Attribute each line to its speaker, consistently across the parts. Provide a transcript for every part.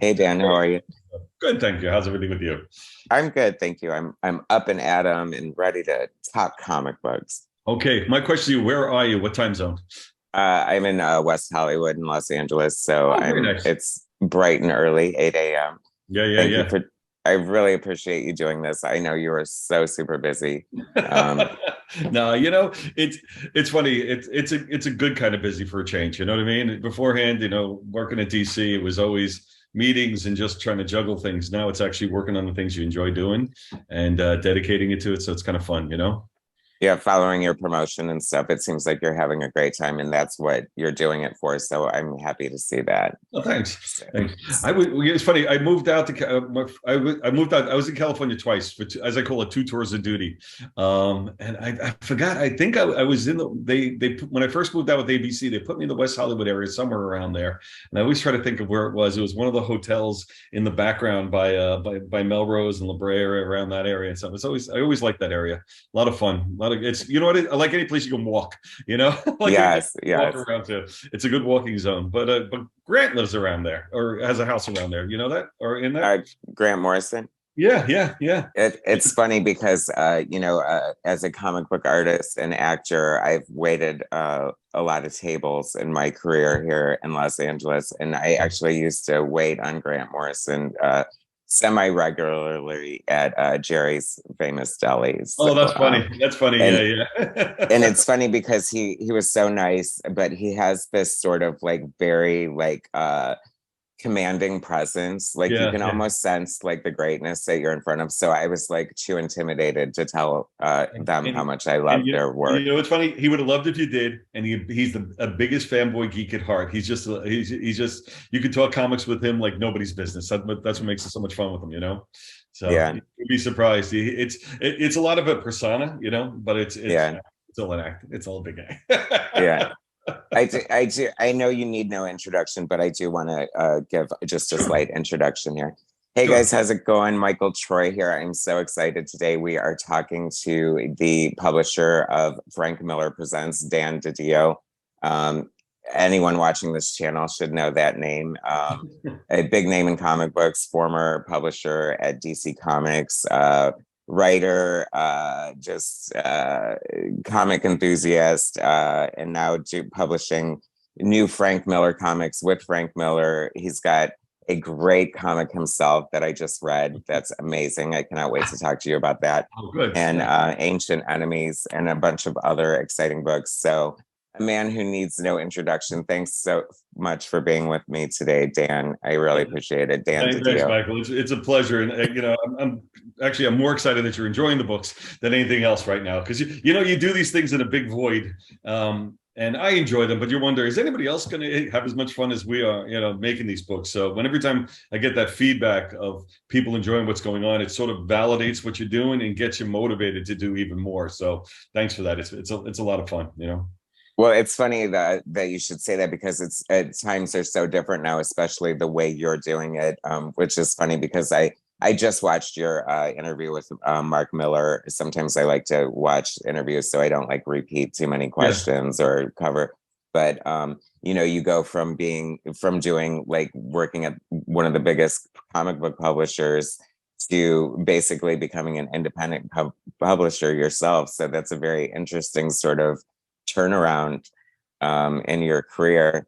Speaker 1: Hey Dan, how are you?
Speaker 2: Good, thank you. How's everything with you?
Speaker 1: I'm good, thank you. I'm up and at 'em and ready to talk comic books.
Speaker 2: Okay, my question to you, where are you? What time zone?
Speaker 1: I'm in West Hollywood in Los Angeles, so
Speaker 2: Oh, very
Speaker 1: I'm
Speaker 2: nice.
Speaker 1: it's bright and early, 8 a.m.
Speaker 2: Yeah, yeah,
Speaker 1: Thank you
Speaker 2: yeah.
Speaker 1: for I really appreciate you doing this. I know you are so super busy. Um,
Speaker 2: No, it's funny. It's a good kind of busy for a change. You know what I mean? Beforehand, working at DC, it was always meetings and just trying to juggle things. Now it's actually working on the things you enjoy doing and dedicating it to it. So it's kind of fun.
Speaker 1: yeah, following your promotion and stuff, it seems like you're having a great time, and that's what you're doing it for. So I'm happy to see that.
Speaker 2: Oh, thanks.
Speaker 1: So,
Speaker 2: Thanks. It's funny. I moved out to. I moved out. I was in California twice for, as I call it, two tours of duty. And I forgot. I think I was in the. When I first moved out with ABC, they put me in the West Hollywood area, somewhere around there. And I always try to think of where it was. It was one of the hotels in the background by Melrose and La Brea, around that area and stuff. I always like that area. A lot of fun. A lot of it's. You know what? I like any place you can walk. Like any
Speaker 1: yes,
Speaker 2: walk
Speaker 1: yes.
Speaker 2: around to. It's a good walking zone. But Grant lives around there or has a house around there. You know that or in that?
Speaker 1: Uh, Grant Morrison.
Speaker 2: Yeah, yeah, yeah.
Speaker 1: It's funny because as a comic book artist and actor, I've waited a lot of tables in my career here in Los Angeles, and I actually used to wait on Grant Morrison semi regularly at Jerry's Famous Deli.
Speaker 2: Oh,
Speaker 1: So,
Speaker 2: that's funny. That's funny.
Speaker 1: and
Speaker 2: Yeah,
Speaker 1: and
Speaker 2: yeah.
Speaker 1: it's funny because he was so nice, but he has this sort of like very like commanding presence. Like you
Speaker 2: Yeah,
Speaker 1: can
Speaker 2: yeah.
Speaker 1: almost sense like the greatness that you're in front of. So I was like too intimidated to tell them how
Speaker 2: And
Speaker 1: much I
Speaker 2: and
Speaker 1: loved their
Speaker 2: you
Speaker 1: work.
Speaker 2: know what's funny? He would have loved if you did, and he's the a biggest fanboy geek at heart. He's just you could talk comics with him like nobody's business. That's what makes it so much fun with him. So
Speaker 1: Yeah,
Speaker 2: you'd be surprised. It's a lot of a persona, but
Speaker 1: yeah,
Speaker 2: it's all an act. It's all a big act.
Speaker 1: yeah. I know you need no introduction, but I do want to give just a
Speaker 2: Sure,
Speaker 1: slight introduction here. Hey guys,
Speaker 2: sure.
Speaker 1: how's it going? Michael Troy here. I'm so excited today. We are talking to the publisher of Frank Miller Presents, Dan Didio. Um, Anyone watching this channel should know that name. A big name in comic books, former publisher at DC Comics, writer, just comic enthusiast, and now publishing new Frank Miller comics with Frank Miller. He's got a great comic himself that I just read. That's amazing. I cannot wait to talk to you about that.
Speaker 2: Oh, good.
Speaker 1: And
Speaker 2: Thank you.
Speaker 1: Ancient Enemies and a bunch of other exciting books. So, a man who needs no introduction. Thanks so much for being with me today, Dan. I really appreciate it. Dan
Speaker 2: Thanks,
Speaker 1: Didio.
Speaker 2: Michael. It's a pleasure, and I'm more excited that you're enjoying the books than anything else right now because you do these things in a big void, and I enjoy them. But you wonder, is anybody else going to have as much fun as we are, making these books? So every time I get that feedback of people enjoying what's going on, it sort of validates what you're doing and gets you motivated to do even more. So thanks for that. It's a lot of fun.
Speaker 1: Well, it's funny that you should say that because it's at times are so different now, especially the way you're doing it. Which is funny because I just watched your interview with Mark Miller. Sometimes I like to watch interviews so I don't like repeat too many
Speaker 2: Yeah.
Speaker 1: questions or cover. But you go from doing like working at one of the biggest comic book publishers to basically becoming an independent publisher yourself. So that's a very interesting sort of turnaround in your career.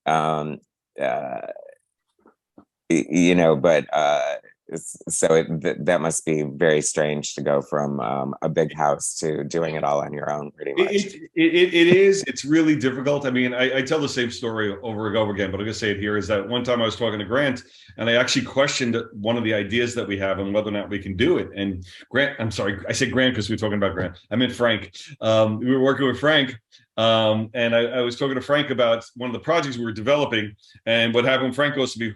Speaker 1: Um, uh, but that must be very strange to go from a big house to doing it all on your own, pretty much.
Speaker 2: It is. It's really difficult. I mean, I tell the same story over and over again, but I'm going to say it here is that one time I was talking to Grant and I actually questioned one of the ideas that we have and whether or not we can do it. And Grant, I'm sorry, I said Grant because we were talking about Grant. I meant Frank. We were working with Frank. And I was talking to Frank about one of the projects we were developing. And what happened, Frank goes to me,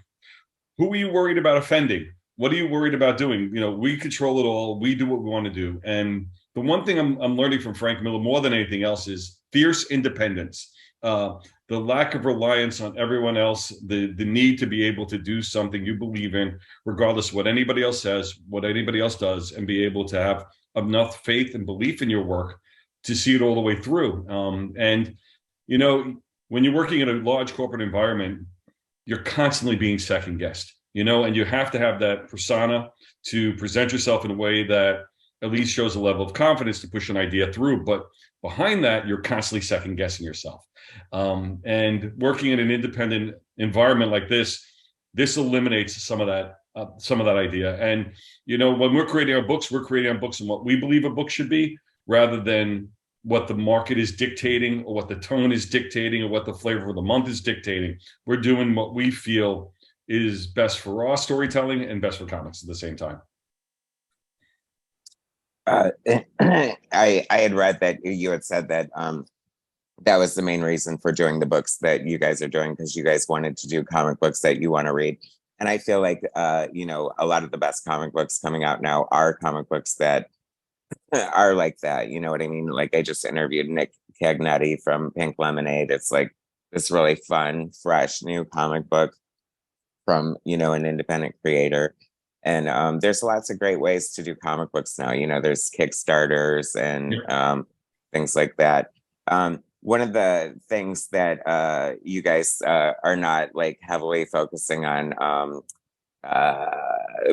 Speaker 2: who are you worried about offending? What are you worried about doing? We control it all. We do what we want to do. And the one thing I'm learning from Frank Miller more than anything else is fierce independence. The lack of reliance on everyone else, the need to be able to do something you believe in, regardless of what anybody else says, what anybody else does, and be able to have enough faith and belief in your work to see it all the way through. And when you're working in a large corporate environment, you're constantly being second guessed, and you have to have that persona to present yourself in a way that at least shows a level of confidence to push an idea through. But behind that, you're constantly second guessing yourself. And working in an independent environment like this eliminates some of that idea. And when we're creating our books and what we believe a book should be, rather than what the market is dictating or what the tone is dictating or what the flavor of the month is dictating. We're doing what we feel is best for raw storytelling and best for comics at the same time.
Speaker 1: I had read that you had said that that was the main reason for doing the books that you guys are doing, because you guys wanted to do comic books that you want to read. And I feel like a lot of the best comic books coming out now are comic books that are like that. You know what I mean? Like, I just interviewed Nick Cagnetti from Pink Lemonade. It's like this really fun, fresh, new comic book from, an independent creator. And there's lots of great ways to do comic books now. There's Kickstarters and things like that. One of the things that you guys are not like heavily focusing on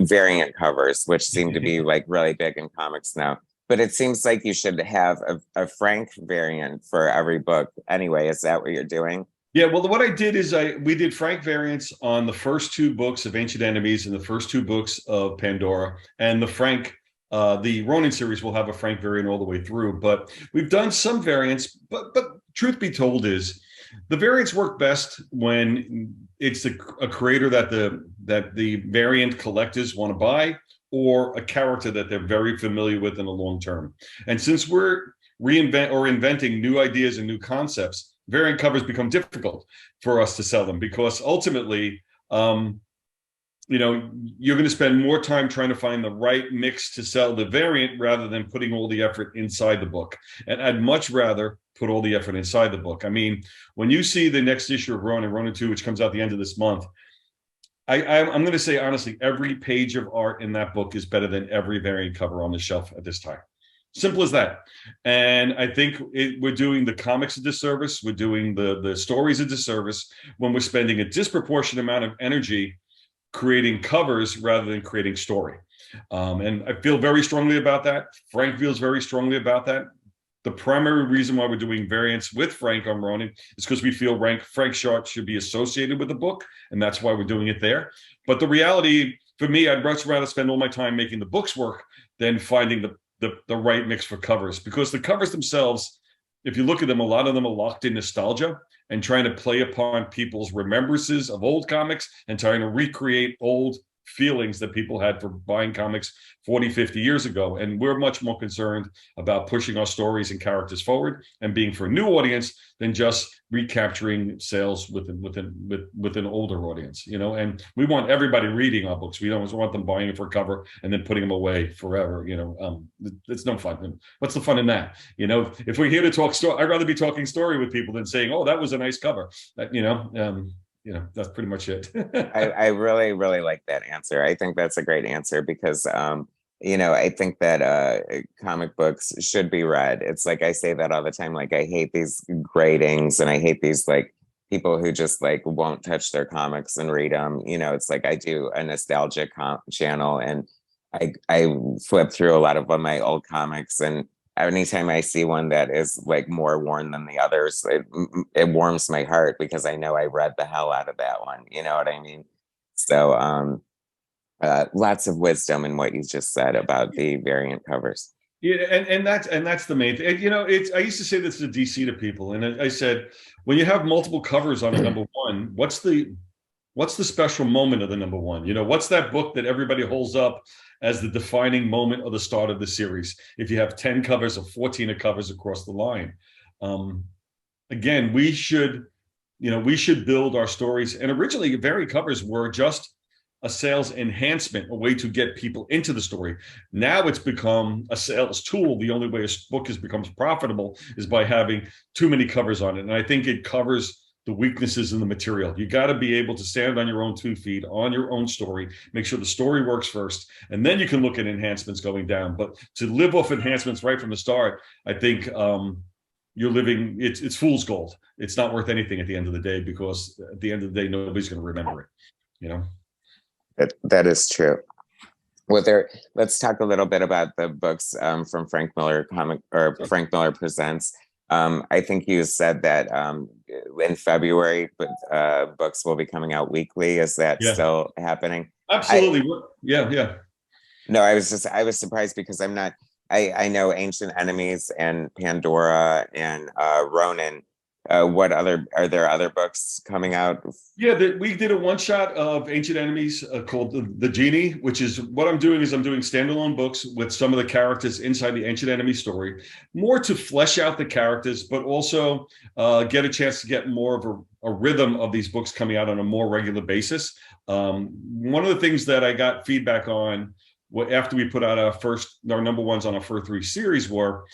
Speaker 1: variant covers, which seem to be like really big in comics now. But it seems like you should have a Frank variant for every book anyway. Is that what you're doing?
Speaker 2: Yeah, well, what I did is we did Frank variants on the first 2 books of Ancient Enemies and the first 2 books of Pandora. And the Ronin series will have a Frank variant all the way through. But we've done some variants, but truth be told is the variants work best when it's a creator that the variant collectors want to buy, or a character that they're very familiar with in the long term. And since we're inventing new ideas and new concepts, variant covers become difficult for us to sell them, because ultimately, you're going to spend more time trying to find the right mix to sell the variant rather than putting all the effort inside the book. And I'd much rather put all the effort inside the book. I mean, when you see the next issue of Ronin 2, which comes out the end of this month, I'm going to say, honestly, every page of art in that book is better than every variant cover on the shelf at this time. Simple as that. And I think we're doing the comics a disservice. We're doing the stories a disservice when we're spending a disproportionate amount of energy creating covers rather than creating story. And I feel very strongly about that. Frank feels very strongly about that. The primary reason why we're doing variants with Frank on Ronin is because we feel Frank's shot should be associated with the book, and that's why we're doing it there. But the reality, for me, I'd much rather spend all my time making the books work than finding the right mix for covers, because the covers themselves, if you look at them, a lot of them are locked in nostalgia and trying to play upon people's remembrances of old comics and trying to recreate old feelings that people had for buying comics 40, 50 years ago. And we're much more concerned about pushing our stories and characters forward and being for a new audience than just recapturing sales with an older audience, and we want everybody reading our books. We don't want them buying it for a cover and then putting them away forever. It's no fun. What's the fun in that? If we're here to talk story, I'd rather be talking story with people than saying, oh, that was a nice cover. That's pretty much it.
Speaker 1: I really, really like that answer. I think that's a great answer because, I think that comic books should be read. It's like I say that all the time. Like, I hate these gradings and I hate these like people who just like won't touch their comics and read them. It's like I do a nostalgic channel and I flip through a lot of my old comics, and anytime I see one that is like more worn than the others, it warms my heart because I know I read the hell out of that one. You know what I mean? So lots of wisdom in what you just said about the variant covers.
Speaker 2: Yeah, and that's the main thing. I used to say this to DC to people, and I said, when you have multiple covers on a number one, what's the special moment of the number one? What's that book that everybody holds up as the defining moment or the start of the series? If you have 10 covers or 14 covers across the line, again, we should build our stories. And originally, variant covers were just a sales enhancement, a way to get people into the story. Now it's become a sales tool. The only way a book becomes profitable is by having too many covers on it. And I think it covers the weaknesses in the material. You got to be able to stand on your own 2 feet, on your own story, make sure the story works first, and then you can look at enhancements going down. But to live off enhancements right from the start, I think you're living, it's fool's gold. It's not worth anything at the end of the day, because at the end of the day, nobody's going to remember it, you know?
Speaker 1: That is true. Well, let's talk a little bit about the books from Frank Miller Frank Miller Presents. I think you said that in February, books will be coming out weekly. Is that still happening?
Speaker 2: Absolutely. Yeah.
Speaker 1: No, I was surprised because I know Ancient Enemies and Pandora and Ronin. Are there other books coming out?
Speaker 2: Yeah, we did a one-shot of Ancient Enemies called the Genie, which is what I'm doing standalone books with some of the characters inside the Ancient Enemy story, more to flesh out the characters, but also get a chance to get more of a rhythm of these books coming out on a more regular basis. One of the things that I got feedback on after we put out our number ones on our first 3 series were,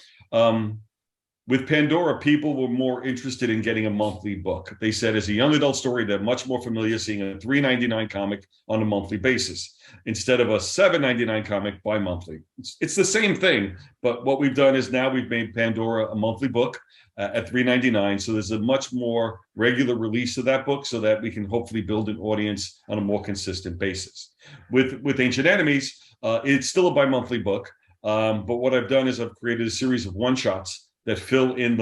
Speaker 2: with Pandora, people were more interested in getting a monthly book. They said, as a young adult story, they're much more familiar seeing a $3.99 comic on a monthly basis instead of a $7.99 comic bi-monthly. It's the same thing, but what we've done is now we've made Pandora a monthly book at $3.99. So there's a much more regular release of that book, so that we can hopefully build an audience on a more consistent basis. With Ancient Enemies, it's still a bi-monthly book, but what I've done is I've created a series of one-shots that fill in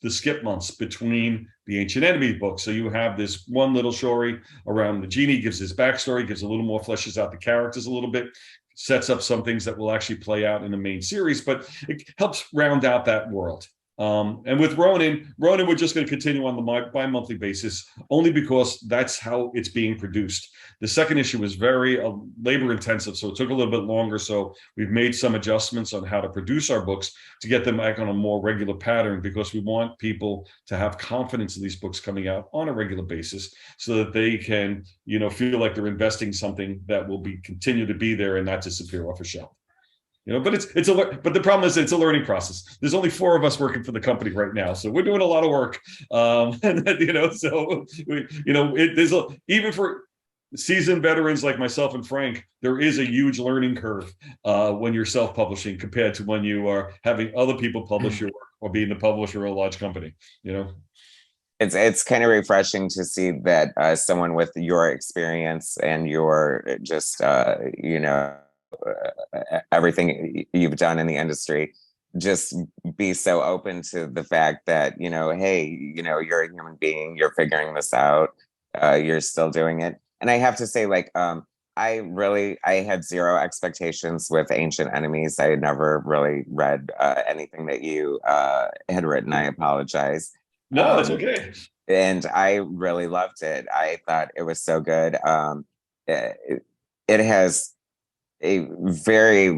Speaker 2: the skip months between the Ancient Enemy books. So you have this one little story around the Genie, gives his backstory, gives a little more, fleshes out the characters a little bit, sets up some things that will actually play out in the main series, but it helps round out that world. And with Ronin, we're just going to continue on the bi-monthly basis, only because that's how it's being produced. The second issue was very labor intensive, so it took a little bit longer. So we've made some adjustments on how to produce our books to get them back on a more regular pattern, because we want people to have confidence in these books coming out on a regular basis, so that they can, feel like they're investing something that will continue to be there and not disappear off a shelf. But the problem is it's a learning process. There's only 4 of us working for the company right now, so we're doing a lot of work. Even for seasoned veterans like myself and Frank, there is a huge learning curve when you're self-publishing compared to when you are having other people publish your work or being the publisher of a large company.
Speaker 1: It's kind of refreshing to see that someone with your experience and your just everything you've done in the industry, just be so open to the fact that, hey, you're a human being, you're figuring this out, you're still doing it. And I have to say, I had 0 expectations with Ancient Enemies. I had never really read anything that you had written. I apologize.
Speaker 2: No, it's okay.
Speaker 1: And I really loved it. I thought it was so good. It has a very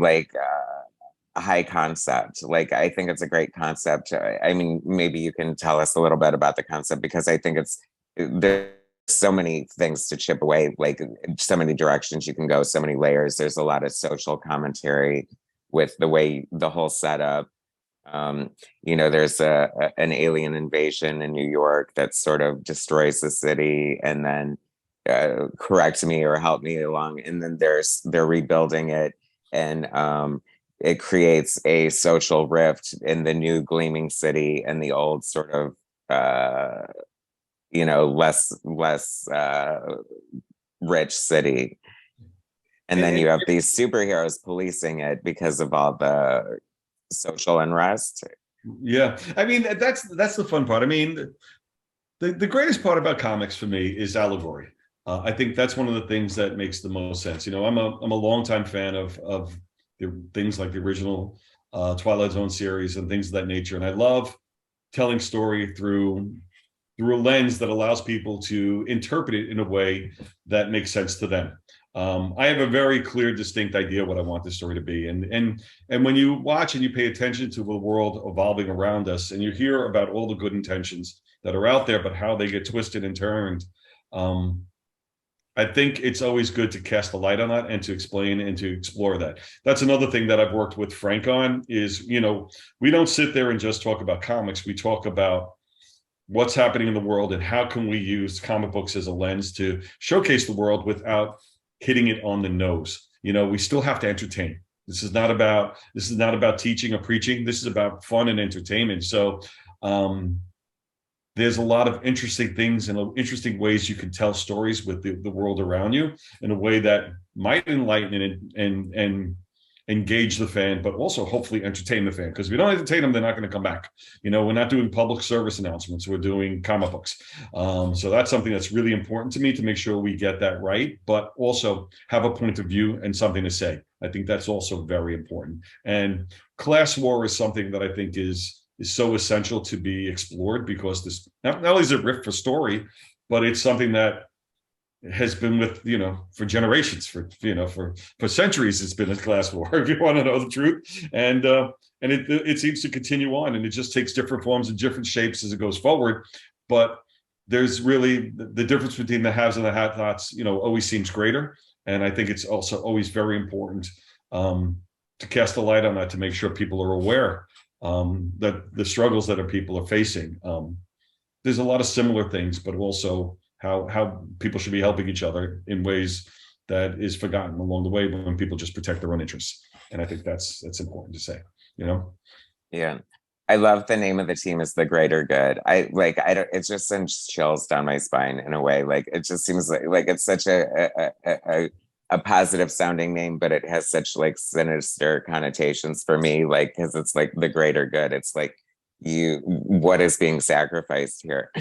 Speaker 1: high concept. I think it's a great concept. I mean, maybe you can tell us a little bit about the concept, because I think there's so many things to chip away, so many directions you can go, so many layers. There's a lot of social commentary with the way the whole setup. There's an alien invasion in New York that sort of destroys the city, and then correct me or help me along, and then they're rebuilding it, and it creates a social rift in the new gleaming city and the old sort of less rich city. And then you have these superheroes policing it because of all the social unrest.
Speaker 2: Yeah, I mean, that's the fun part. I mean, the greatest part about comics for me is allegory. I think that's one of the things that makes the most sense. I'm a longtime fan of the things like the original Twilight Zone series and things of that nature, and I love telling story through a lens that allows people to interpret it in a way that makes sense to them. I have a very clear, distinct idea what I want this story to be, and when you watch and you pay attention to the world evolving around us, and you hear about all the good intentions that are out there, but how they get twisted and turned. I think it's always good to cast a light on that and to explain and to explore that. That's another thing that I've worked with Frank on is, we don't sit there and just talk about comics. We talk about what's happening in the world and how can we use comic books as a lens to showcase the world without hitting it on the nose. We still have to entertain. This is not about teaching or preaching. This is about fun and entertainment. So There's a lot of interesting things and interesting ways you can tell stories with the world around you in a way that might enlighten and engage the fan, but also hopefully entertain the fan. Because if we don't entertain them, they're not going to come back. We're not doing public service announcements. We're doing comic books. So that's something that's really important to me, to make sure we get that right, but also have a point of view and something to say. I think that's also very important. And class war is something that I think is so essential to be explored, because this not only is it riff for story, but it's something that has been with, for generations, for centuries. It's been a class war, if you want to know the truth. And it seems to continue on, and it just takes different forms and different shapes as it goes forward. But there's really the difference between the haves and the have-nots, always seems greater. And I think it's also always very important to cast a light on that, to make sure people are aware that the struggles that people are facing. There's a lot of similar things, but also how people should be helping each other in ways that is forgotten along the way, when people just protect their own interests. And I think that's important to say,
Speaker 1: Yeah. I love the name of the team is The Greater Good. I don't, it just sends chills down my spine in a way. Like, it just seems like it's such a positive sounding name, but it has such like sinister connotations for me. Like, because it's like the greater good. It's like, what is being sacrificed here?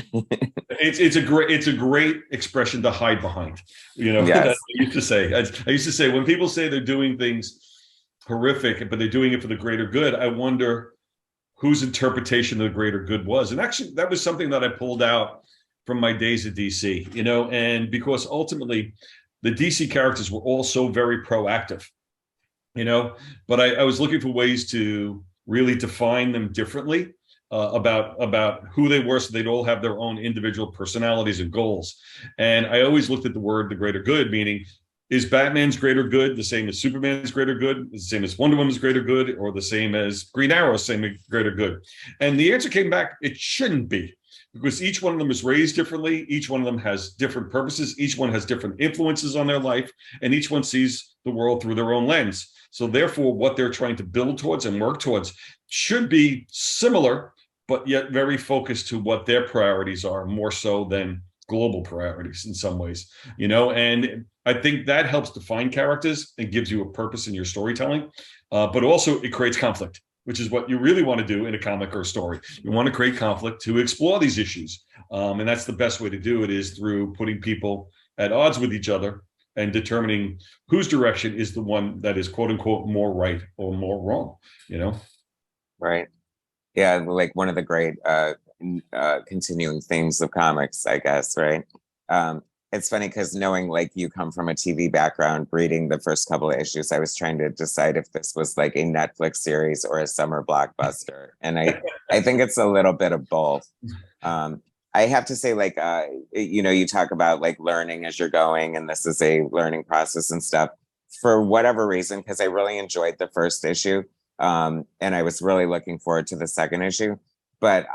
Speaker 2: It's a great expression to hide behind.
Speaker 1: Yes.
Speaker 2: I used to say when people say they're doing things horrific, but they're doing it for the greater good, I wonder whose interpretation of the greater good was. And actually, that was something that I pulled out from my days at DC, and because ultimately the DC characters were all so very proactive, but I was looking for ways to really define them differently, about who they were, so they'd all have their own individual personalities and goals. And I always looked at the word the greater good, meaning, is Batman's greater good the same as Superman's greater good, the same as Wonder Woman's greater good, or the same as Green Arrow's same greater good? And the answer came back, it shouldn't be, because each one of them is raised differently. Each one of them has different purposes. Each one has different influences on their life, and each one sees the world through their own lens. So therefore, what they're trying to build towards and work towards should be similar, but yet very focused to what their priorities are, more so than global priorities in some ways, and I think that helps define characters and gives you a purpose in your storytelling, but also it creates conflict, which is what you really want to do in a comic or a story. You want to create conflict to explore these issues, and that's the best way to do it, is through putting people at odds with each other and determining whose direction is the one that is quote unquote more right or more wrong,
Speaker 1: Right. Yeah, like one of the great continuing themes of comics, I guess, right? It's funny because knowing like you come from a TV background, reading the first couple of issues, I was trying to decide if this was like a Netflix series or a summer blockbuster. And I think it's a little bit of both. I have to say, like, you talk about like learning as you're going, and this is a learning process and stuff. For whatever reason, because I really enjoyed the first issue, and I was really looking forward to the second issue. But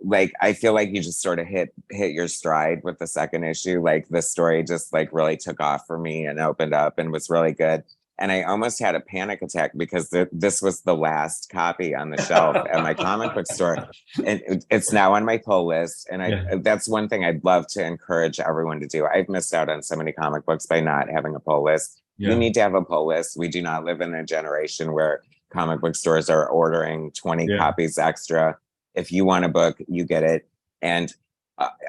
Speaker 1: like, I feel like you just sort of hit your stride with the second issue. Like, the story just like really took off for me and opened up and was really good. And I almost had a panic attack because this was the last copy on the shelf at my comic book store. And it's now on my pull list. And that's one thing I'd love to encourage everyone to do. I've missed out on so many comic books by not having a pull list. You need to have a pull list. We do not live in a generation where comic book stores are ordering 20 copies extra. If you want a book, you get it. And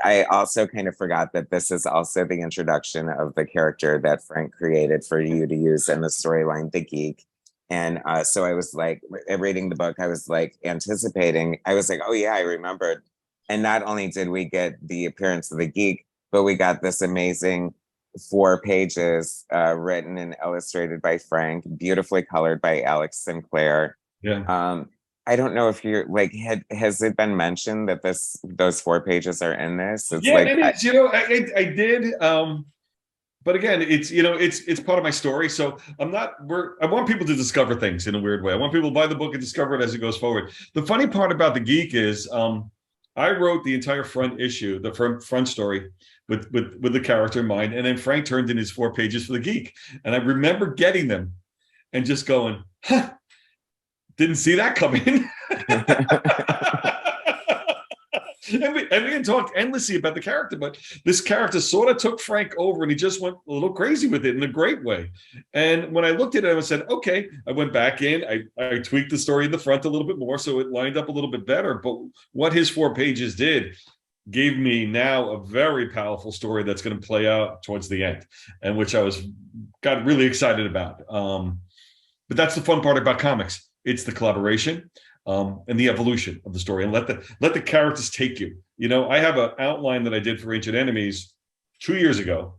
Speaker 1: I also kind of forgot that this is also the introduction of the character that Frank created for you to use in the storyline, the Geek. And so I was like, reading the book, I was like anticipating. I was like, oh yeah, I remembered. And not only did we get the appearance of the Geek, but we got this amazing 4 pages written and illustrated by Frank, beautifully colored by Alex Sinclair. I don't know if you're like, has it been mentioned that those 4 pages are in this? It's
Speaker 2: it is. I did. But again, it's part of my story. So I want people to discover things in a weird way. I want people to buy the book and discover it as it goes forward. The funny part about the Geek is I wrote the entire front issue, the front story with the character in mind. And then Frank turned in his 4 pages for the Geek. And I remember getting them and just going, huh, didn't see that coming. And we had talked endlessly about the character, but this character sort of took Frank over, and he just went a little crazy with it in a great way. And when I looked at it, I said, okay, I went back in, I tweaked the story in the front a little bit more, so it lined up a little bit better. But what his 4 pages did gave me now a very powerful story that's going to play out towards the end, and which I got really excited about. But that's the fun part about comics. It's the collaboration and the evolution of the story, and let the characters take you. You know, I have an outline that I did for Ancient Enemies 2 years ago,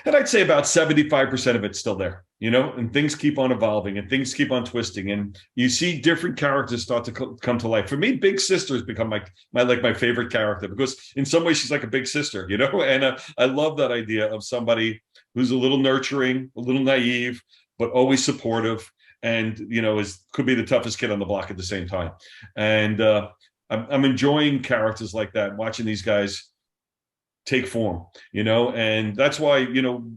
Speaker 2: and I'd say about 75% of it's still there, you know, and things keep on evolving and things keep on twisting, and you see different characters start to come to life. For me, Big Sister has become my favorite character, because in some ways she's like a big sister, you know, and I love that idea of somebody who's a little nurturing, a little naive, but always supportive, and, you know, could be the toughest kid on the block at the same time. And I'm enjoying characters like that, watching these guys take form, you know. And that's why, you know,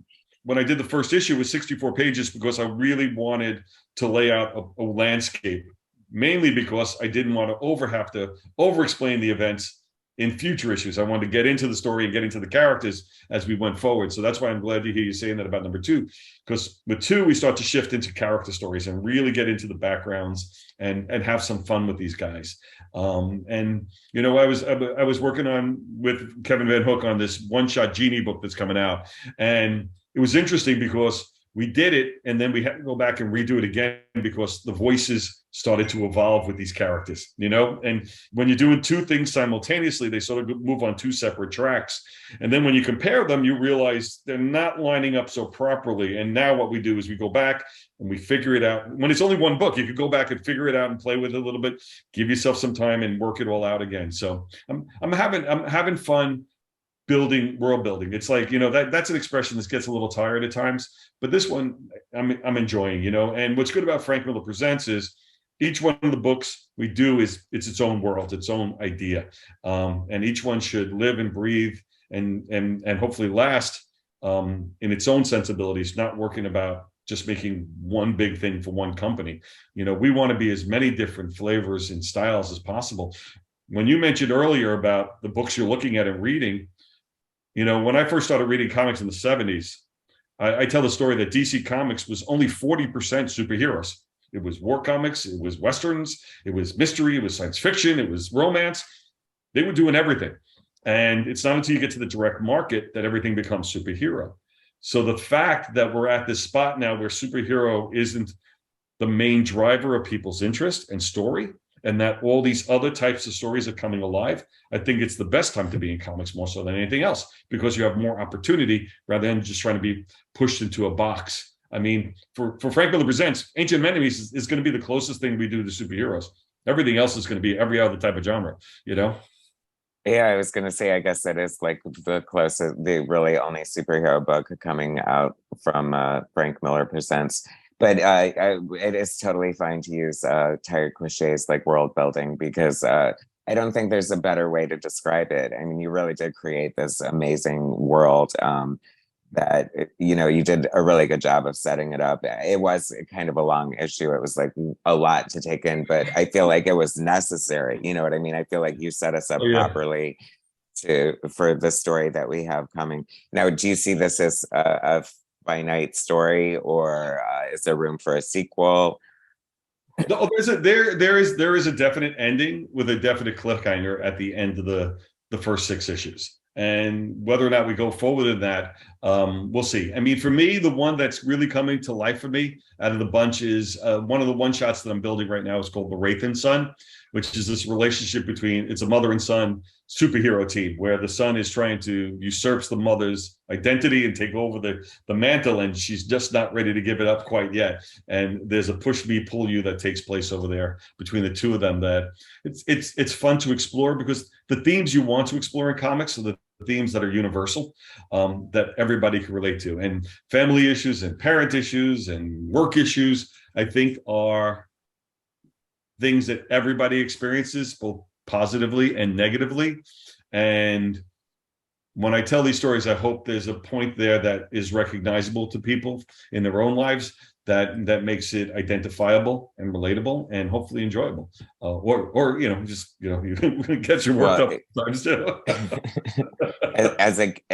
Speaker 2: when I did the first issue, it was 64 pages, because I really wanted to lay out a landscape, mainly because I didn't want to have to over explain the events in future issues. I wanted to get into the story and get into the characters as we went forward. So that's why I'm glad to hear you saying that about number 2, because with 2, we start to shift into character stories and really get into the backgrounds and have some fun with these guys. And, you know, I was working on with Kevin Van Hook on this one-shot Genie book that's coming out. And it was interesting because we did it, and then we had to go back and redo it again, because the voices started to evolve with these characters, you know. And when you're doing 2 things simultaneously, they sort of move on 2 separate tracks. And then when you compare them, you realize they're not lining up so properly. And now what we do is we go back and we figure it out. When it's only 1 book, you could go back and figure it out and play with it a little bit, give yourself some time and work it all out again. So I'm having fun world building. It's like, you know, that's an expression that gets a little tired at times, but this one I'm enjoying, you know. And what's good about Frank Miller Presents is each one of the books we do it's its own world, its own idea, and each one should live and breathe and hopefully last in its own sensibilities, not working about just making one big thing for one company. You know, we want to be as many different flavors and styles as possible. When you mentioned earlier about the books you're looking at and reading, you know, when I first started reading comics in the 70s, I tell the story that DC Comics was only 40% superheroes. It was war comics, it was Westerns, it was mystery, it was science fiction, it was romance. They were doing everything. And it's not until you get to the direct market that everything becomes superhero. So the fact that we're at this spot now where superhero isn't the main driver of people's interest and story, and that all these other types of stories are coming alive, I think it's the best time to be in comics more so than anything else, because you have more opportunity rather than just trying to be pushed into a box. I mean, for Frank Miller Presents, Ancient Enemies is going to be the closest thing we do to superheroes. Everything else is going to be every other type of genre, you know?
Speaker 1: Yeah, I was going to say, I guess it is like the closest, the really only superhero book coming out from Frank Miller Presents. But it is totally fine to use tired cliches like world building, because I don't think there's a better way to describe it. I mean, you really did create this amazing world that, you know, you did a really good job of setting it up. It was kind of a long issue. It was like a lot to take in, but I feel like it was necessary. You know what I mean? I feel like you set us up properly for the story that we have coming. Now, do you see this as a finite story, or is there room for a sequel?
Speaker 2: No, there is a definite ending with a definite cliffhanger at the end of the first 6 issues. And whether or not we go forward in that, we'll see. I mean, for me, the one that's really coming to life for me out of the bunch is one of the one-shots that I'm building right now is called The Wraith and Son, which is this relationship between, it's a mother and son superhero team where the son is trying to usurp the mother's identity and take over the mantle, and she's just not ready to give it up quite yet. And there's a push me, pull you that takes place over there between the two of them that it's fun to explore, because the themes you want to explore in comics are the themes that are universal, that everybody can relate to. And family issues and parent issues and work issues, I think, are things that everybody experiences both positively and negatively. And when I tell these stories, I hope there's a point there that is recognizable to people in their own lives, that makes it identifiable and relatable and hopefully enjoyable, or just you get your worked
Speaker 1: Well,
Speaker 2: up times too.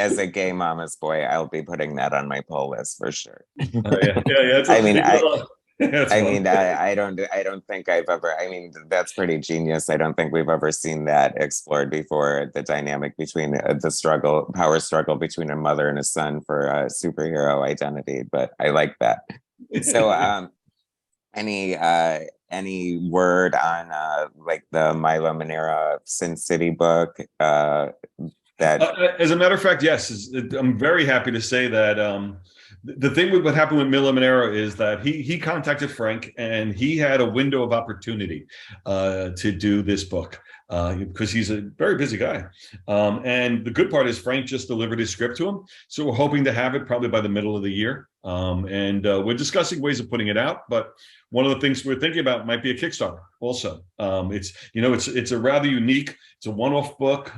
Speaker 1: as a gay mama's boy, I'll be putting that on my pull list for sure.
Speaker 2: Yeah.
Speaker 1: I mean,
Speaker 2: That's
Speaker 1: I
Speaker 2: fun.
Speaker 1: mean, I don't think I've ever, I mean, that's pretty genius. I don't think we've ever seen that explored before, the dynamic between the power struggle between a mother and a son for a superhero identity, but I like that. So, any word on like the Milo Manera Sin City book that
Speaker 2: As a matter of fact, yes, I'm very happy to say that the thing with what happened with Milo Manera is that he contacted Frank, and he had a window of opportunity to do this book because he's a very busy guy. And the good part is Frank just delivered his script to him, so we're hoping to have it probably by the middle of the year. And we're discussing ways of putting it out, but one of the things we're thinking about might be a Kickstarter also. It's a rather unique, it's a one-off book.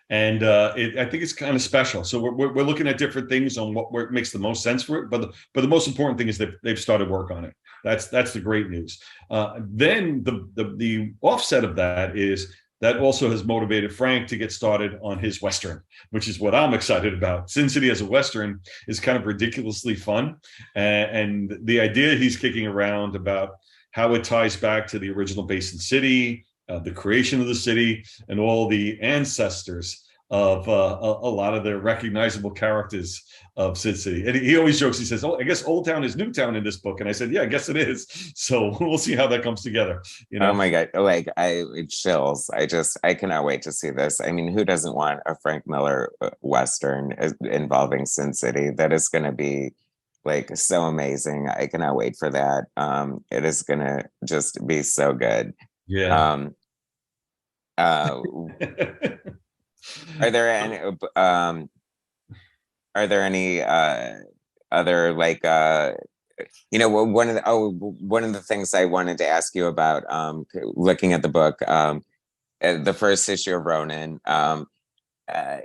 Speaker 2: And I think it's kind of special. So we're looking at different things on what makes the most sense for it. But the most important thing is that they've started work on it. That's the great news. Then the offset of that is that also has motivated Frank to get started on his Western, which is what I'm excited about. Sin City as a Western is kind of ridiculously fun. And the idea he's kicking around about how it ties back to the original Basin City, the creation of the city, and all the ancestors of a lot of the recognizable characters of Sin City. And he always jokes, he says, "Oh, I guess Old Town is New Town in this book." And I said, "Yeah, I guess it is." So we'll see how that comes together.
Speaker 1: Oh my God, like it chills. I cannot wait to see this. I mean, who doesn't want a Frank Miller Western involving Sin City? That is going to be like so amazing. I cannot wait for that. It is going to just be so good.
Speaker 2: Yeah.
Speaker 1: Um, uh, are there any other like one of the things I wanted to ask you about looking at the book, the first issue of Ronin,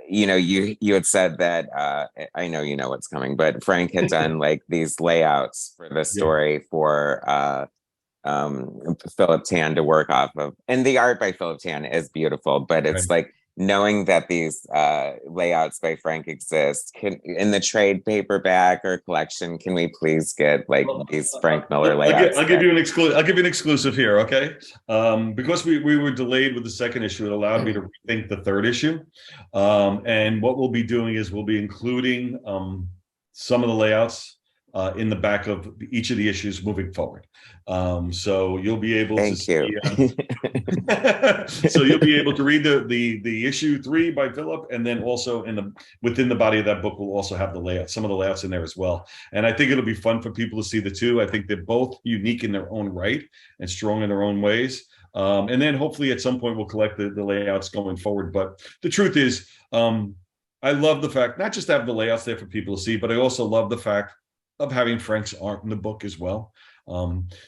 Speaker 1: you had said that I know you know what's coming, but Frank had done like these layouts for the
Speaker 2: Yeah.
Speaker 1: story for Philip Tan to work off of, and the art by Philip Tan is beautiful, but it's
Speaker 2: Right.
Speaker 1: like knowing that these layouts by Frank exist. Can in the trade paperback or collection, can we please get like
Speaker 2: Well,
Speaker 1: these Frank Miller layouts?
Speaker 2: I'll give you an exclusive. I'll give you an exclusive here, okay? Because we were delayed with the second issue, it allowed me to rethink the third issue. And what we'll be doing is we'll be including some of the layouts in the back of each of the issues moving forward. So you'll be able to
Speaker 1: Thank
Speaker 2: see.
Speaker 1: you.
Speaker 2: So you'll be able to read the issue 3 by Philip, and then also within the body of that book, we'll also have some of the layouts in there as well. And I think it'll be fun for people to see the two. I think they're both unique in their own right and strong in their own ways. And then hopefully at some point we'll collect the layouts going forward. But the truth is, I love the fact not just to have the layouts there for people to see, but I also love the fact of having Frank's art in the book as well.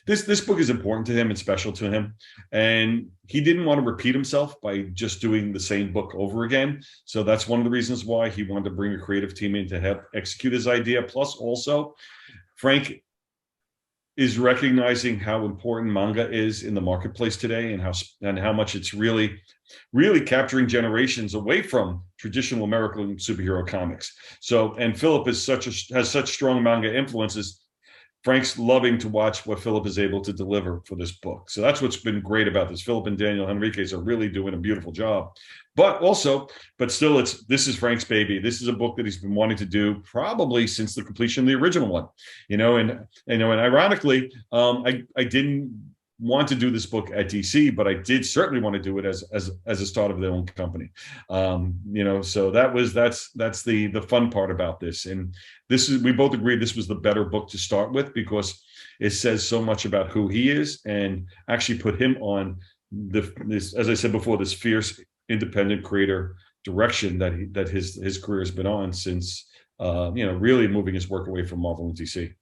Speaker 2: This book is important to him and special to him, and he didn't want to repeat himself by just doing the same book over again. So that's one of the reasons why he wanted to bring a creative team in to help execute his idea. Plus, also, Frank is recognizing how important manga is in the marketplace today, and how much it's really capturing generations away from traditional American superhero comics. So, and Philip has such strong manga influences. Frank's loving to watch what Philip is able to deliver for this book. So that's what's been great about this. Philip and Daniel Henriquez are really doing a beautiful job. But still, this is Frank's baby. This is a book that he's been wanting to do probably since the completion of the original one. And ironically, I didn't want to do this book at DC, but I did certainly want to do it as a start of their own company. So that's the fun part about this. And we both agreed this was the better book to start with because it says so much about who he is and actually put him on this, as I said before, this fierce independent creator direction that his career has been on since really moving his work away from Marvel and DC.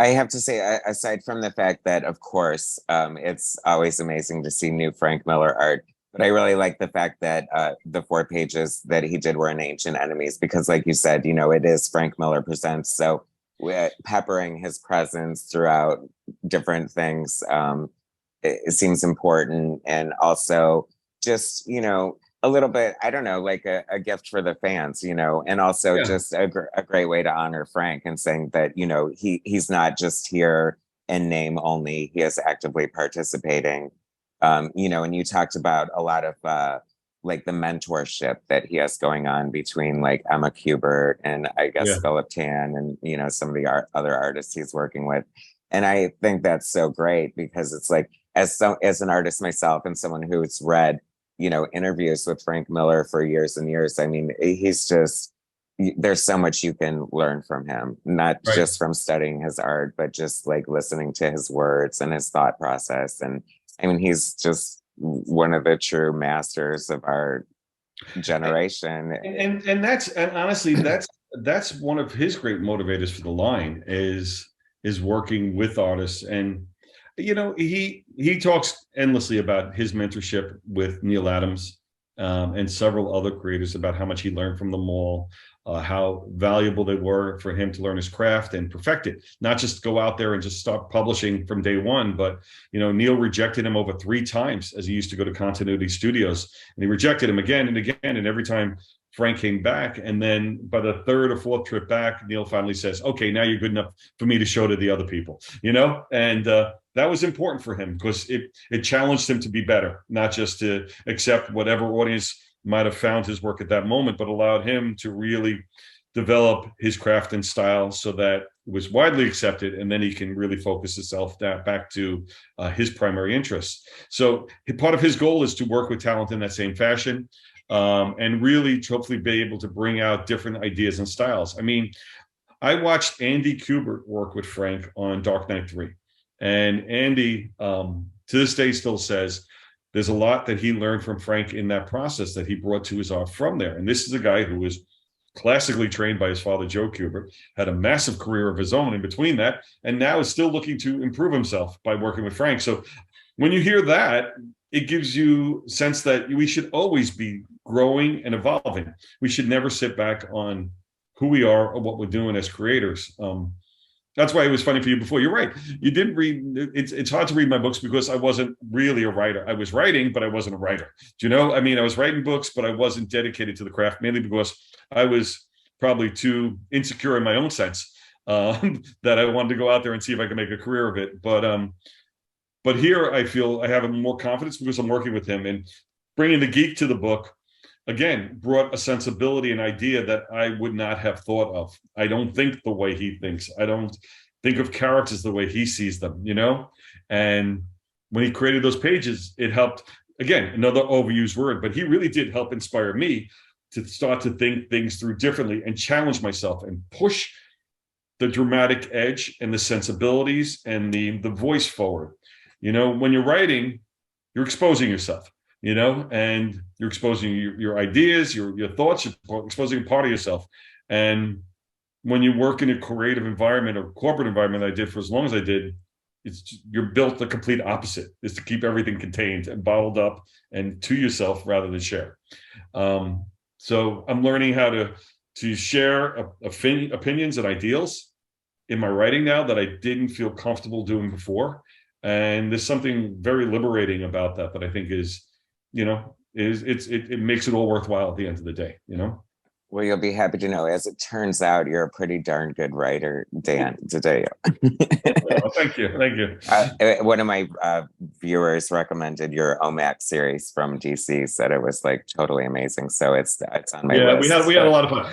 Speaker 1: I have to say, aside from the fact that, of course, it's always amazing to see new Frank Miller art. But I really like the fact that the 4 pages that he did were in Ancient Enemies, because, like you said, it is Frank Miller Presents. So peppering his presence throughout different things, it seems important. And also just, a little bit, I don't know, like a gift for the fans, and also
Speaker 2: Yeah.
Speaker 1: just a great way to honor Frank and saying that, he's not just here in name only, he is actively participating. And you talked about a lot of like the mentorship that he has going on between like Emma Kubert and I guess
Speaker 2: Yeah.
Speaker 1: Philip Tan and some of the other artists he's working with. And I think that's so great, because it's like, as an artist myself and someone who's read interviews with Frank Miller for years and years, I mean, he's just, there's so much you can learn from him, not
Speaker 2: Right.
Speaker 1: just from studying his art, but just like listening to his words and his thought process. And I mean, he's just one of the true masters of our generation.
Speaker 2: And that's, and honestly, that's one of his great motivators for the line is working with artists. And he talks endlessly about his mentorship with Neil Adams, and several other creators, about how much he learned from them all, how valuable they were for him to learn his craft and perfect it, not just go out there and just start publishing from day one. But Neil rejected him over 3 times as he used to go to Continuity Studios, and he rejected him again and again, and every time Frank came back. And then by the 3rd or 4th trip back, Neil finally says, okay, now you're good enough for me to show to the other people, and that was important for him, because it challenged him to be better, not just to accept whatever audience might have found his work at that moment, but allowed him to really develop his craft and style so that it was widely accepted, and then he can really focus himself back to his primary interests. So part of his goal is to work with talent in that same fashion, and really to hopefully be able to bring out different ideas and styles. I mean, I watched Andy Kubert work with Frank on Dark Knight 3. And Andy, to this day, still says there's a lot that he learned from Frank in that process that he brought to his art from there. And this is a guy who was classically trained by his father, Joe Kubert, had a massive career of his own in between that, and now is still looking to improve himself by working with Frank. So when you hear that, it gives you a sense that we should always be growing and evolving. We should never sit back on who we are or what we're doing as creators. That's why it was funny for you before. You're right. You didn't read. It's hard to read my books because I wasn't really a writer. I was writing, but I wasn't a writer. Do you know? I mean, I was writing books, but I wasn't dedicated to the craft, mainly because I was probably too insecure in my own sense, that I wanted to go out there and see if I could make a career of it. But here I feel I have more confidence because I'm working with him, and bringing the geek to the book again brought a sensibility and idea that I would not have thought of. I don't think the way he thinks. I don't think of characters the way he sees them, And when he created those pages, it helped, again, another overused word, but he really did help inspire me to start to think things through differently and challenge myself and push the dramatic edge and the sensibilities and the voice forward. When you're writing, you're exposing yourself. And you're exposing your ideas, your thoughts, you're exposing part of yourself. And when you work in a creative environment or corporate environment, I did for as long as I did, you're built the complete opposite, is to keep everything contained and bottled up and to yourself rather than share. So I'm learning how to share opinions and ideals in my writing now that I didn't feel comfortable doing before. And there's something very liberating about that I think is, it makes it all worthwhile at the end of the day,
Speaker 1: Well, you'll be happy to know, as it turns out, you're a pretty darn good writer, Dan Didio.
Speaker 2: Oh, thank you.
Speaker 1: One of my viewers recommended your OMAC series from DC, said it was like totally amazing. So it's on my list.
Speaker 2: Yeah, we had a lot of fun.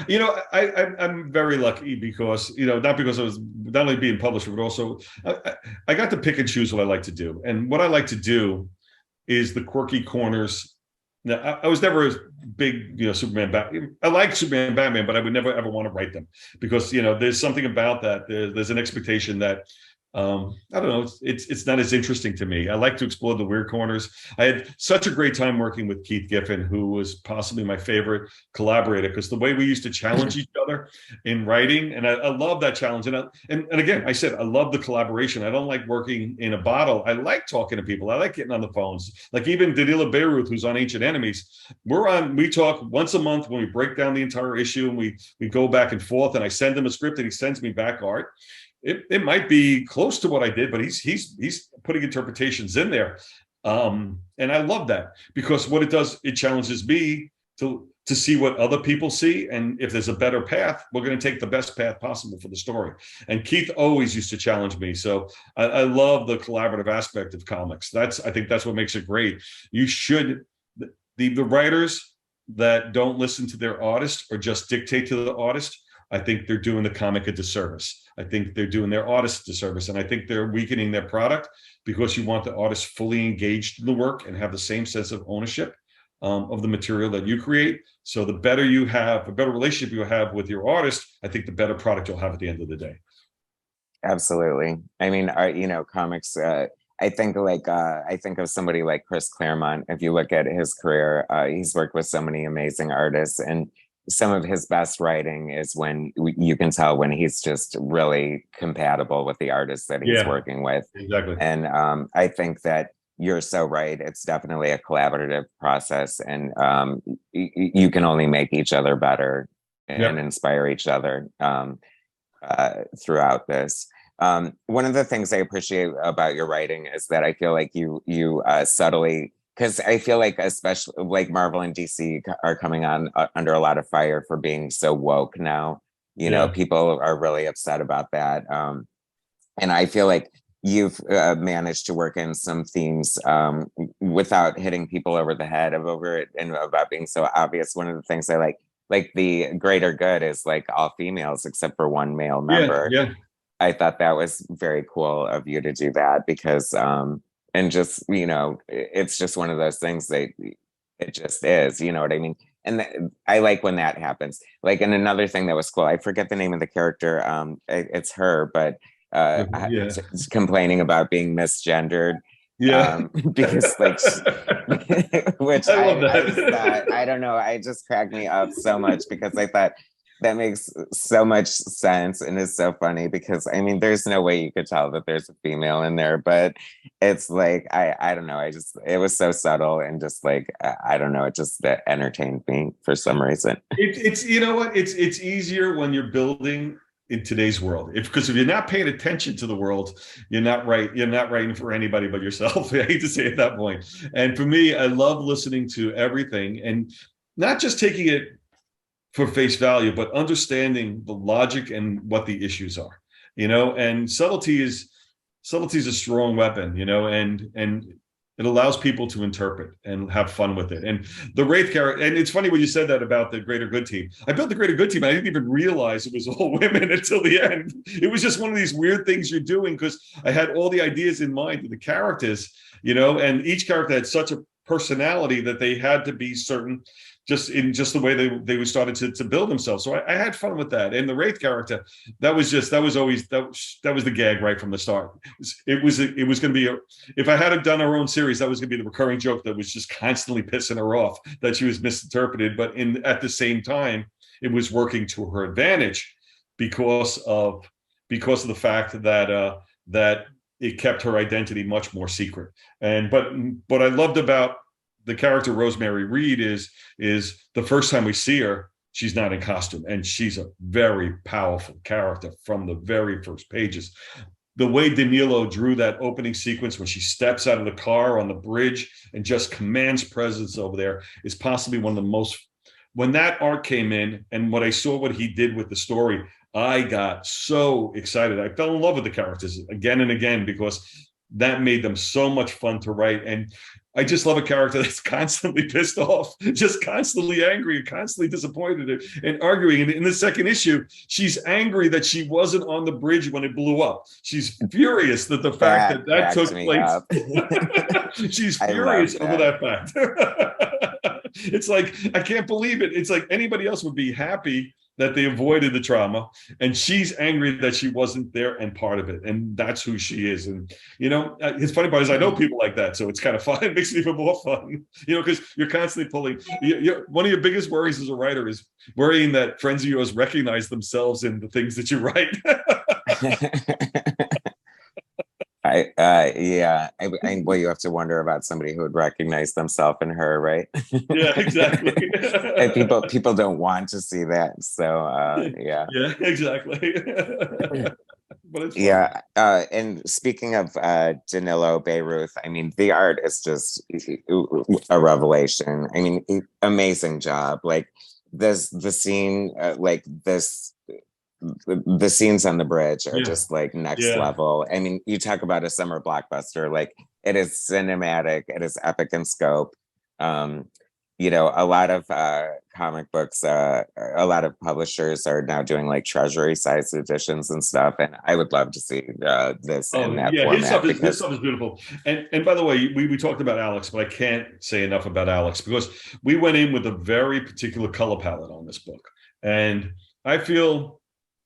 Speaker 2: I'm very lucky because, not because I was not only being published, but also I got to pick and choose what I like to do. And what I like to do is the quirky corners. Now, I was never a big, Superman, Batman. I like Superman, Batman, but I would never ever want to write them because, there's something about that. There's an expectation that I don't know. It's not as interesting to me. I like to explore the weird corners. I had such a great time working with Keith Giffen, who was possibly my favorite collaborator, because the way we used to challenge each other in writing, and I love that challenge. And again, I said I love the collaboration. I don't like working in a bottle. I like talking to people. I like getting on the phones. Like even Didio Beirut, who's on Ancient Enemies, we talk once a month when we break down the entire issue, and we go back and forth. And I send him a script, and he sends me back art. It might be close to what I did, but he's putting interpretations in there, and I love that, because what it does, it challenges me to see what other people see, and if there's a better path, we're going to take the best path possible for the story. And Keith always used to challenge me, so I love the collaborative aspect of comics. I think that's what makes it great. You should the writers that don't listen to their artist or just dictate to the artist, I think they're doing the comic a disservice. I think they're doing their artist a disservice, and I think they're weakening their product, because you want the artist fully engaged in the work and have the same sense of ownership of the material that you create. So the better relationship you have with your artist, I think the better product you'll have at the end of the day.
Speaker 1: Absolutely. I mean, comics. I think of somebody like Chris Claremont. If you look at his career, he's worked with so many amazing artists, and some of his best writing is when you can tell when he's just really compatible with the artist that he's working with.
Speaker 2: Exactly.
Speaker 1: And I think that you're so right. It's definitely a collaborative process, and you can only make each other better and inspire each other throughout this. One of the things I appreciate about your writing is that I feel like you subtly, because I feel like especially like Marvel and DC are coming on under a lot of fire for being so woke now. People are really upset about that. And I feel like you've managed to work in some themes without hitting people over the head over it and about being so obvious. One of the things I like the greater good is like all females except for one male member.
Speaker 2: Yeah.
Speaker 1: I thought that was very cool of you to do that, because and just, it's just one of those things that it just is, you know what I mean? And I like when that happens. Like, and another thing that was cool, I forget the name of the character. It's her, but complaining about being misgendered. Because like, which I don't know, I just cracked me up so much, because I thought that makes so much sense and is so funny, because I mean, there's no way you could tell that there's a female in there, but it's like, I don't know, it was so subtle, and just like, I don't know, it just entertained me for some reason.
Speaker 2: It's you know what, it's easier when you're building in today's world, because if you're not paying attention to the world, you're not writing for anybody but yourself. I hate to say it at that point. And for me, I love listening to everything and not just taking it for face value, but understanding the logic and what the issues are, and subtlety is a strong weapon, and it allows people to interpret and have fun with it. And the Wraith character, and it's funny when you said that about the Greater Good team. I built the Greater Good team, and I didn't even realize it was all women until the end. It was just one of these weird things you're doing, because I had all the ideas in mind of the characters, and each character had such a personality that they had to be certain, just the way they started to build themselves. So I had fun with that. And the Wraith character, that was the gag right from the start. It was going to be if I had done our own series, that was going to be the recurring joke that was just constantly pissing her off, that she was misinterpreted. But at the same time, it was working to her advantage because of the fact that it kept her identity much more secret. And but what I loved about the character Rosemary Reed is the first time we see her, she's not in costume, and she's a very powerful character from the very first pages. The way Danilo drew that opening sequence when she steps out of the car on the bridge and just commands presence over there is possibly one of the most. When that art came in and what I saw what he did with the story, I got so excited. I fell in love with the characters again and again, because that made them so much fun to write. And I just love a character that's constantly pissed off, just constantly angry and constantly disappointed and arguing. And in the second issue, she's angry that she wasn't on the bridge when it blew up. She's furious that the fact that took place. She's furious over that fact. It's like, I can't believe it. It's like anybody else would be happy that they avoided the trauma, and she's angry that she wasn't there and part of it, and that's who she is. And his funny part is I know people like that, so it's kind of fun. It makes it even more fun, because you're constantly pulling. One of your biggest worries as a writer is worrying that friends of yours recognize themselves in the things that you write.
Speaker 1: Well, you have to wonder about somebody who would recognize themselves in her, right?
Speaker 2: Yeah, exactly.
Speaker 1: And people don't want to see that, so yeah.
Speaker 2: Yeah, exactly. But it's fun.
Speaker 1: Yeah, and speaking of Danilo Beirut, I mean, the art is just a revelation. I mean, amazing job. Like the scene, like the scenes on the bridge are just like next level. I mean, you talk about a summer blockbuster, like it is cinematic, it is epic in scope. A lot of comic books, a lot of publishers are now doing like treasury size editions and stuff, and I would love to see this in that format.
Speaker 2: His stuff is beautiful. And by the way, we talked about Alex, but I can't say enough about Alex because we went in with a very particular color palette on this book, and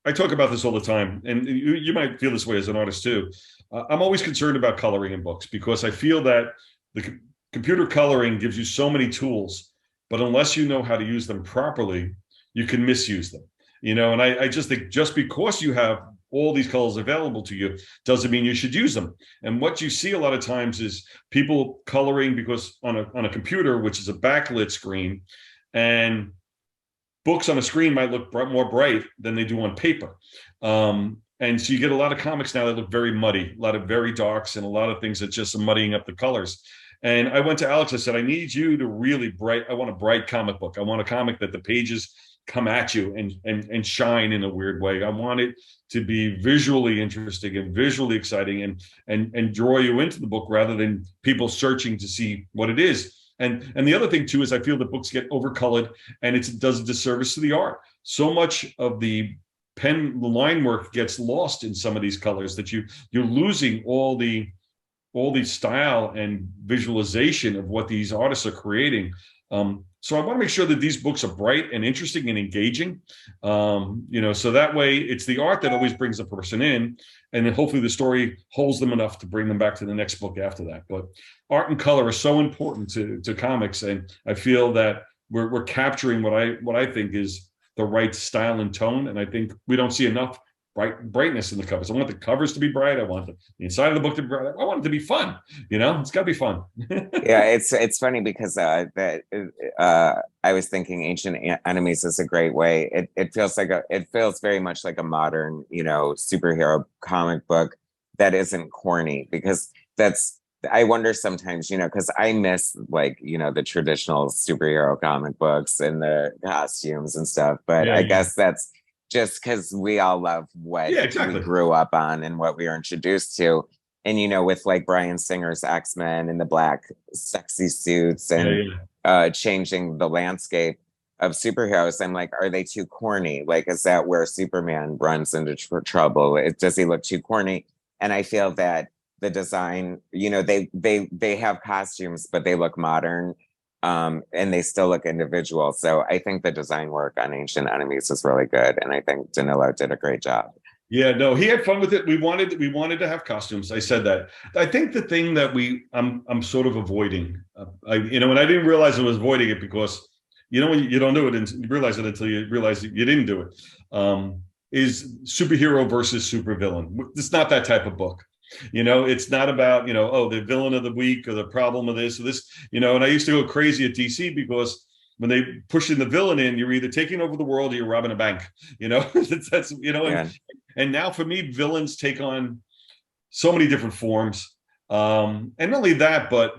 Speaker 2: I talk about this all the time, and you might feel this way as an artist too. I'm always concerned about coloring in books because I feel that the computer coloring gives you so many tools, but unless you know how to use them properly, you can misuse them. And I just think just because you have all these colors available to you doesn't mean you should use them. And what you see a lot of times is people coloring because on a computer, which is a backlit screen, and books on a screen might look more bright than they do on paper. And so you get a lot of comics now that look very muddy, a lot of very darks, and a lot of things that just are muddying up the colors. And I went to Alex, I said, I need you to really I want a bright comic book. I want a comic that the pages come at you and shine in a weird way. I want it to be visually interesting and visually exciting and draw you into the book rather than people searching to see what it is. And the other thing too is I feel that books get overcolored and it does a disservice to the art. So much of the line work gets lost in some of these colors that you're losing all the style and visualization of what these artists are creating. So I want to make sure that these books are bright and interesting and engaging, so that way it's the art that always brings the person in, and then hopefully the story holds them enough to bring them back to the next book after that. But art and color are so important to comics, and I feel that we're capturing what I think is the right style and tone, and I think we don't see enough brightness in the covers. I want the covers to be bright. I want the inside of the book to be bright. I want it to be fun. It's got to be fun.
Speaker 1: Yeah, it's funny because I was thinking Ancient Enemies is a great way. It feels very much like a modern, superhero comic book that isn't corny, because I wonder sometimes, because I miss the traditional superhero comic books and the costumes and stuff. But I guess that's just because we all love what we grew up on and what we were introduced to. And, with Bryan Singer's X-Men and the black sexy suits and changing the landscape of superheroes, I'm like, are they too corny? Is that where Superman runs into trouble? Does he look too corny? And I feel that the design, they have costumes, but they look modern. And they still look individual. So I think the design work on Ancient Enemies is really good, and I think Danilo did a great job.
Speaker 2: Yeah, no, he had fun with it. We wanted to have costumes. I said that. I think the thing that I'm sort of avoiding, and I didn't realize I was avoiding it because you don't do it and you realize it until you realize you didn't do it. Is superhero versus supervillain. It's not that type of book. It's not about, the villain of the week or the problem of this or this, and I used to go crazy at DC because when they push in the villain in, you're either taking over the world or you're robbing a bank, that's and now for me, villains take on so many different forms. And not only that, but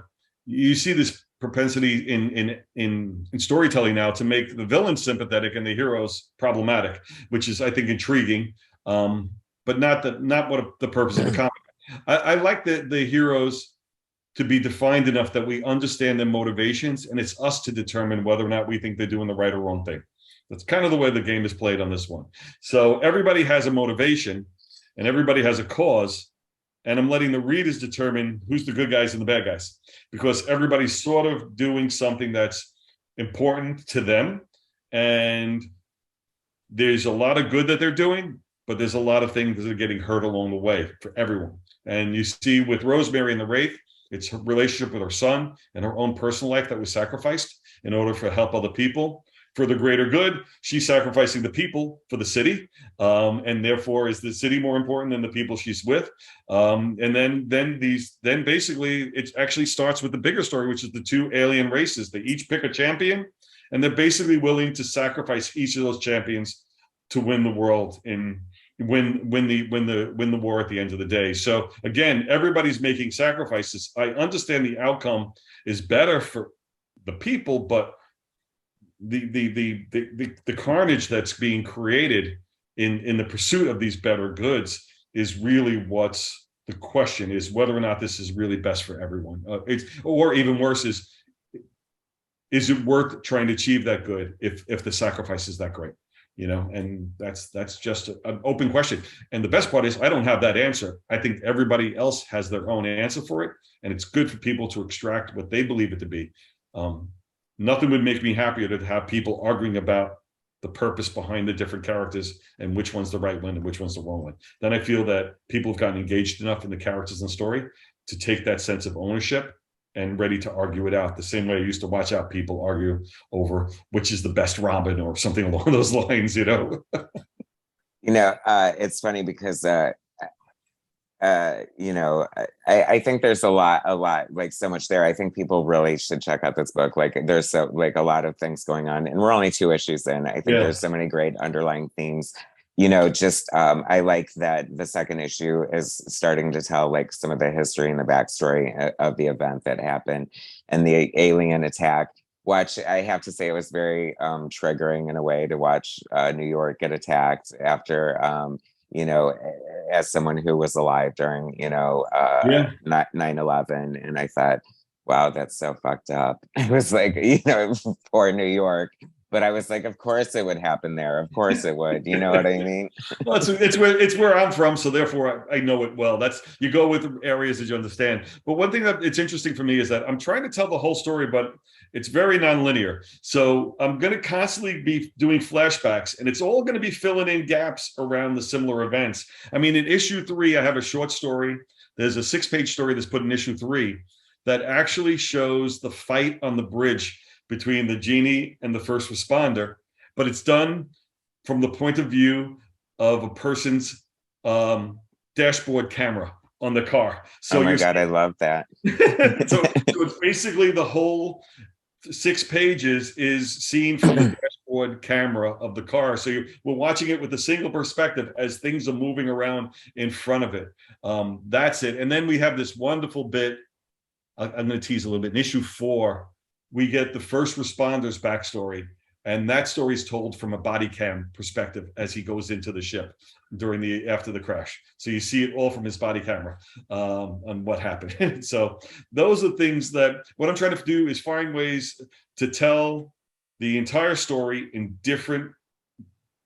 Speaker 2: you see this propensity in storytelling now to make the villains sympathetic and the heroes problematic, which is, I think, intriguing. But not what the purpose of the comic. I like the heroes to be defined enough that we understand their motivations, and it's us to determine whether or not we think they're doing the right or wrong thing. That's kind of the way the game is played on this one. So everybody has a motivation and everybody has a cause, and I'm letting the readers determine who's the good guys and the bad guys, because everybody's sort of doing something that's important to them, and there's a lot of good that they're doing, but there's a lot of things that are getting hurt along the way for everyone. And you see with Rosemary and the Wraith, it's her relationship with her son and her own personal life that was sacrificed in order to help other people. For the greater good, she's sacrificing the people for the city, and therefore is the city more important than the people she's with? And then basically it actually starts with the bigger story, which is the two alien races. They each pick a champion, and they're basically willing to sacrifice each of those champions to win the world and win the war at the end of the day. So again, everybody's making sacrifices. I understand the outcome is better for the people, but the carnage that's being created in the pursuit of these better goods is really what's the question, is whether or not this is really best for everyone. Or even worse, is it worth trying to achieve that good if the sacrifice is that great? You know, and that's just an open question. And the best part is I don't have that answer. I think everybody else has their own answer for it, and it's good for people to extract what they believe it to be. Nothing would make me happier to have people arguing about the purpose behind the different characters and which one's the right one and which one's the wrong one. Then I feel that people have gotten engaged enough in the characters and story to take that sense of ownership and ready to argue it out. The same way I used to watch out people argue over which is the best Robin or something along those lines, you know?
Speaker 1: You know, it's funny because, you know, I think there's a lot, like so much there. I think people really should check out this book. Like there's so like a lot of things going on, and we're only 2 issues in. I think there's so many great underlying themes. You know, just I like that the second issue is starting to tell like some of the history and the backstory of the event that happened and the alien attack. I have to say it was very triggering in a way to watch New York get attacked after you know, as someone who was alive during, you know, 9/11. And I thought, wow, that's so fucked up. It was like, you know, poor New York. But I was like, of course it would happen there. Of course it would. You know what I mean?
Speaker 2: Well, it's where I'm from, so therefore I know it well. That's, you go with areas that you understand. But one thing that it's interesting for me is that I'm trying to tell the whole story, but it's very nonlinear. So I'm going to constantly be doing flashbacks, and it's all going to be filling in gaps around the similar events. I mean, in issue 3, I have a short story. There's a 6-page story that's put in issue 3 that actually shows the fight on the bridge between the genie and the first responder, but it's done from the point of view of a person's dashboard camera on the car. So
Speaker 1: oh my God, I love that.
Speaker 2: so it's basically the whole 6 pages is seen from the dashboard camera of the car. So we're watching it with a single perspective as things are moving around in front of it. That's it. And then we have this wonderful bit, I'm going to tease a little bit, in issue 4, we get the first responder's backstory, and that story is told from a body cam perspective as he goes into the ship after the crash. So you see it all from his body camera on what happened. So those are things that what I'm trying to do is find ways to tell the entire story in different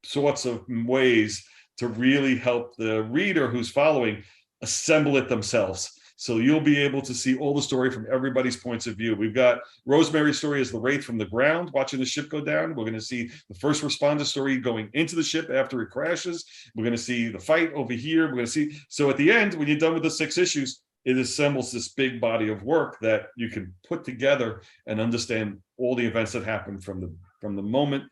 Speaker 2: sorts of ways to really help the reader who's following assemble it themselves. So you'll be able to see all the story from everybody's points of view. We've got Rosemary's story as the Wraith from the ground, watching the ship go down. We're going to see the first responder story going into the ship after it crashes. We're going to see the fight over here. We're going to see. So at the end, when you're done with the 6 issues, it assembles this big body of work that you can put together and understand all the events that happened from the moment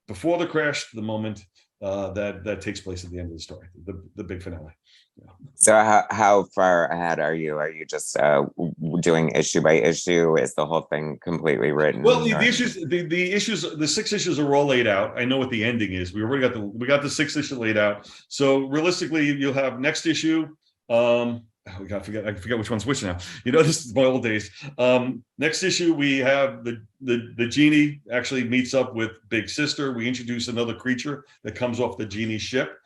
Speaker 2: before the crash to the moment that takes place at the end of the story, the big finale. Yeah.
Speaker 1: So how far ahead are you? Are you just doing issue by issue? Is the whole thing completely written?
Speaker 2: Well, the issues, the 6 issues are all laid out. I know what the ending is. We already got the 6 issue laid out. So realistically, you'll have next issue. I forget which one's which now. You know, this is my old days. Next issue, we have the genie actually meets up with Big Sister. We introduce another creature that comes off the genie ship.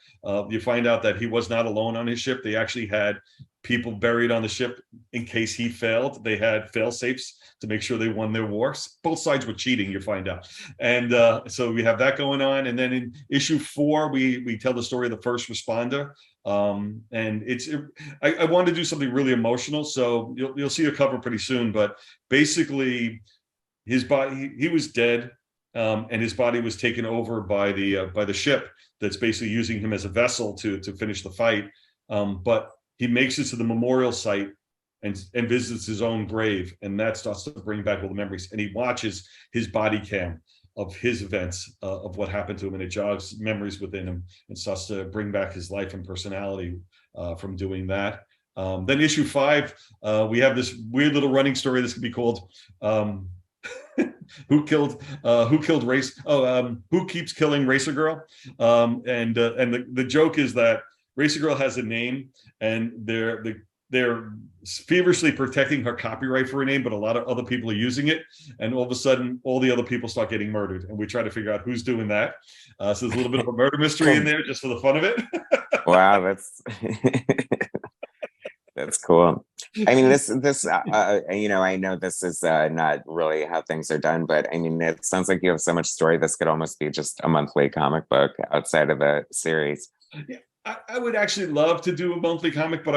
Speaker 2: You find out that he was not alone on his ship. They actually had people buried on the ship in case he failed. They had fail safes to make sure they won their wars. Both sides were cheating, you find out. And so we have that going on. And then in issue 4, we tell the story of the first responder. And I want to do something really emotional. So you'll see a cover pretty soon. But basically, his body, he was dead. and his body was taken over by the ship that's basically using him as a vessel to finish the fight. But he makes it to the memorial site and visits his own grave, and that starts to bring back all the memories. And he watches his body cam of his events, of what happened to him, and it jogs memories within him and starts to bring back his life and personality from doing that. Then issue 5, we have this weird little running story. This could be called who killed race? Who keeps killing Racer Girl? And the joke is that Racer Girl has a name, and they're feverishly protecting her copyright for her name, but a lot of other people are using it. And all of a sudden, all the other people start getting murdered. And we try to figure out who's doing that. So there's a little bit of a murder mystery in there just for the fun of it.
Speaker 1: Wow, that's that's cool. I mean, I know this is not really how things are done, but I mean, it sounds like you have so much story. This could almost be just a monthly comic book outside of the series.
Speaker 2: Yeah. I would actually love to do a monthly comic, but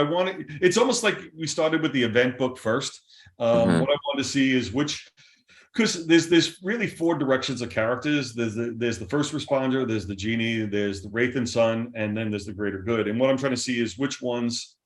Speaker 2: it's almost like we started with the event book first. What I want to see is because there's really 4 directions of characters. There's the first responder, there's the genie, there's the wraith and son, and then there's the greater good. And what I'm trying to see is which ones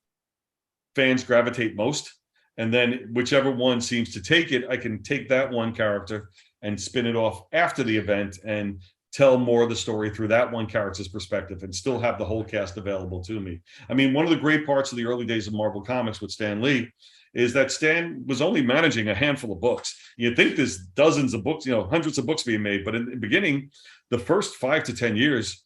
Speaker 2: fans gravitate most. And then whichever one seems to take it, I can take that one character and spin it off after the event and tell more of the story through that one character's perspective and still have the whole cast available to me. I mean, one of the great parts of the early days of Marvel Comics with Stan Lee is that Stan was only managing a handful of books. You'd think there's dozens of books, hundreds of books being made, but in the beginning, the first 5 to 10 years,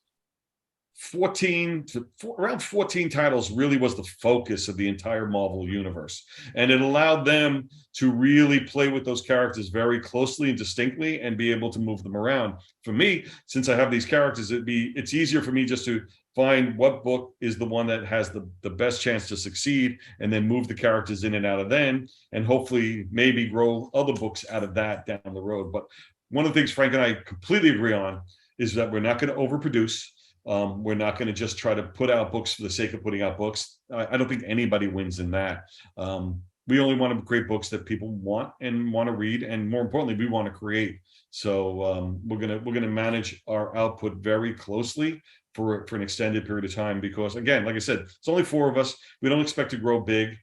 Speaker 2: around 14 titles really was the focus of the entire Marvel universe. And it allowed them to really play with those characters very closely and distinctly and be able to move them around. For me, since I have these characters, it's easier for me just to find what book is the one that has the best chance to succeed and then move the characters in and out of then, and hopefully maybe grow other books out of that down the road. But one of the things Frank and I completely agree on is that we're not going to overproduce. We're not going to just try to put out books for the sake of putting out books. I don't think anybody wins in that. We only want to create books that people want to read, and more importantly, we want to create. So we're gonna manage our output very closely for an extended period of time, because again, like I said, it's only 4 of us. We don't expect to grow big.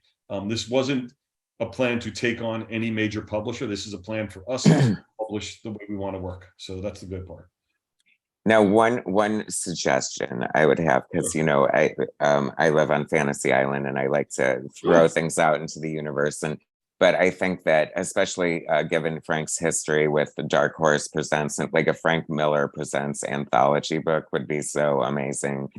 Speaker 2: This wasn't a plan to take on any major publisher. This is a plan for us to publish the way we want to work. So that's the good part.
Speaker 1: Now, one suggestion I would have, because I live on Fantasy Island and I like to throw things out into the universe, but I think that especially given Frank's history with the Dark Horse Presents, like a Frank Miller Presents anthology book would be so amazing.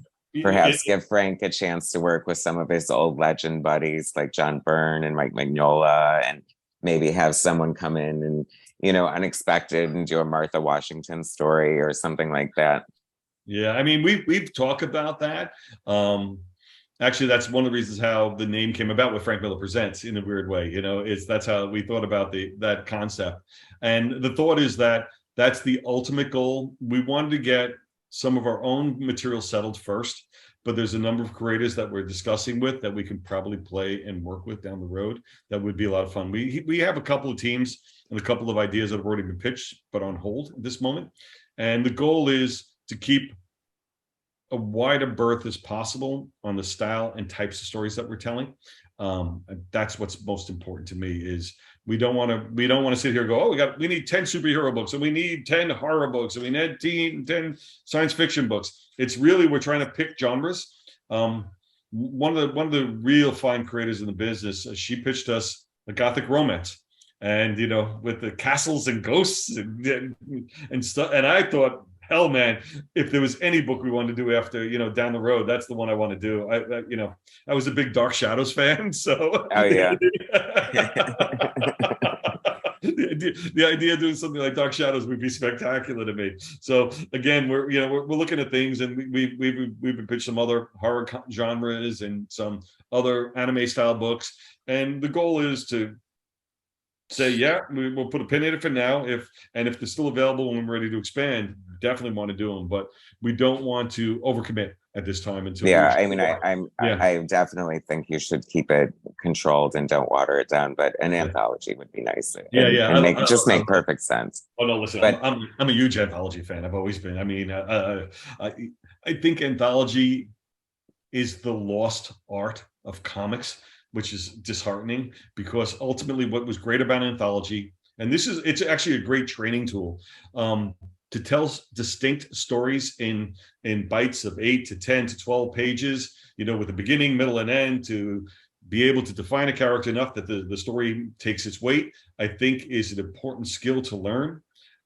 Speaker 1: Perhaps give Frank a chance to work with some of his old legend buddies like John Byrne and Mike Mignola, and maybe have someone come in and unexpected and do a Martha Washington story or something like that.
Speaker 2: Yeah, I mean, we've talked about that. Actually, that's one of the reasons how the name came about with Frank Miller Presents in a weird way. That's how we thought about that concept. And the thought is that that's the ultimate goal. We wanted to get some of our own material settled first, but there's a number of creators that we're discussing with that we can probably play and work with down the road. That would be a lot of fun. We have a couple of teams and a couple of ideas that have already been pitched, but on hold at this moment. And the goal is to keep a wider berth as possible on the style and types of stories that we're telling. That's what's most important to me. Is we don't want to sit here and go, we need 10 superhero books, and we need 10 horror books, and we need 10 science fiction books. It's really, we're trying to pick genres. One of the real fine creators in the business, she pitched us a gothic romance, and with the castles and ghosts and stuff. And I thought, hell, man, if there was any book we wanted to do after, down the road, that's the one I want to do. I was a big Dark Shadows fan, so.
Speaker 1: Oh yeah.
Speaker 2: The idea of doing something like Dark Shadows would be spectacular to me. So again, we're looking at things, and we've been pitched some other horror genres and some other anime style books, and the goal is to say, yeah, we'll put a pin in it for now. If they're still available when we're ready to expand, definitely want to do them, but we don't want to overcommit. at this time until we
Speaker 1: Yeah,
Speaker 2: reach
Speaker 1: I mean,
Speaker 2: July. Yeah,
Speaker 1: I definitely think you should keep it controlled and don't water it down. But an
Speaker 2: yeah,
Speaker 1: anthology would be nice
Speaker 2: yeah, yeah.
Speaker 1: and make just make perfect sense.
Speaker 2: Oh no, listen,
Speaker 1: But
Speaker 2: I'm a huge anthology fan. I've always been. I mean, I I think anthology is the lost art of comics, which is disheartening because ultimately what was great about anthology, and it's actually a great training tool, to tell distinct stories in bites of 8 to 10 to 12 pages, with a beginning, middle, and end, to be able to define a character enough that the story takes its weight, I think is an important skill to learn.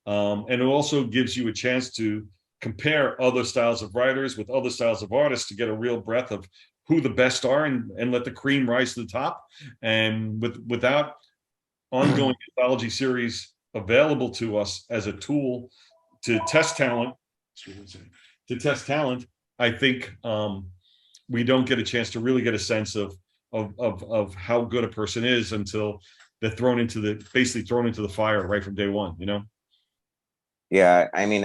Speaker 2: And it also gives you a chance to compare other styles of writers with other styles of artists to get a real breadth of who the best are, and let the cream rise to the top. And without ongoing anthology series available to us as a tool to test talent, I think we don't get a chance to really get a sense of how good a person is until they're basically thrown into the fire right from day one.
Speaker 1: yeah, I mean,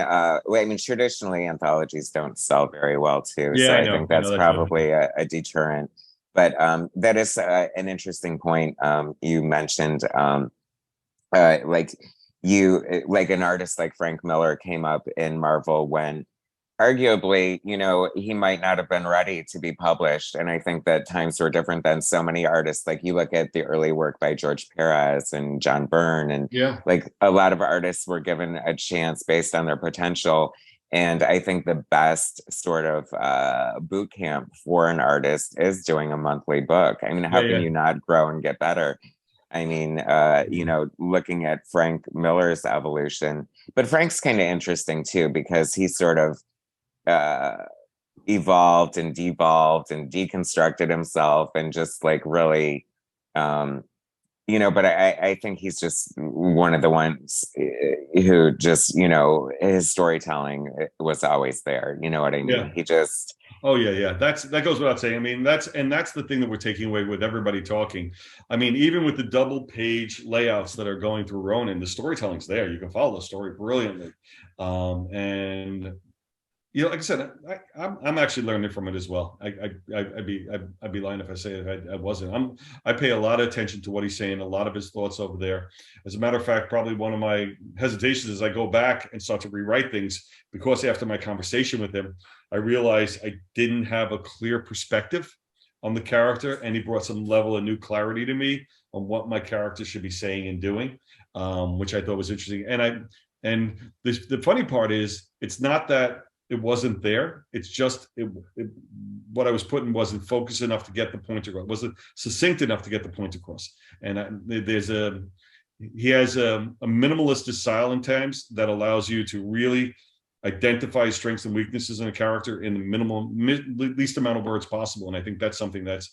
Speaker 1: traditionally anthologies don't sell very well too,
Speaker 2: Yeah,
Speaker 1: so
Speaker 2: I
Speaker 1: I
Speaker 2: know.
Speaker 1: think
Speaker 2: I know
Speaker 1: that's
Speaker 2: that too.
Speaker 1: probably a deterrent. But that is an interesting point you mentioned. Like like an artist like Frank Miller came up in Marvel when arguably, he might not have been ready to be published. And I think that times were different than so many artists. Like you look at the early work by George Perez and John Byrne, and
Speaker 2: Yeah,
Speaker 1: like a lot of artists were given a chance based on their potential. And I think the best sort of boot camp for an artist is doing a monthly book. I mean,
Speaker 2: yeah,
Speaker 1: how can
Speaker 2: yeah.
Speaker 1: you not grow and get better? I mean, looking at Frank Miller's evolution, but Frank's kind of interesting too, because he sort of uh, evolved and devolved and deconstructed himself and just like really, um, but I think he's just one of the ones who just, his storytelling was always there. You know what I
Speaker 2: Yeah.
Speaker 1: mean? He just,
Speaker 2: Oh yeah, yeah. That goes without saying. I mean, that's the thing that we're taking away with everybody talking. I mean, even with the double page layouts that are going through Ronin, the storytelling's there. You can follow the story brilliantly. And like I said, I'm actually learning from it as well. I'd be lying if I say I wasn't. I pay a lot of attention to what he's saying, a lot of his thoughts over there. As a matter of fact, probably one of my hesitations is I go back and start to rewrite things because after my conversation with him, I realized I didn't have a clear perspective on the character, and he brought some level of new clarity to me on what my character should be saying and doing, which I thought was interesting. And the funny part is, it's not that it wasn't there. It's just what I was putting wasn't focused enough to get the point across. Wasn't succinct enough to get the point across. And he has a minimalist style in times that allows you to really identify strengths and weaknesses in a character in the least amount of words possible. And I think that's something that's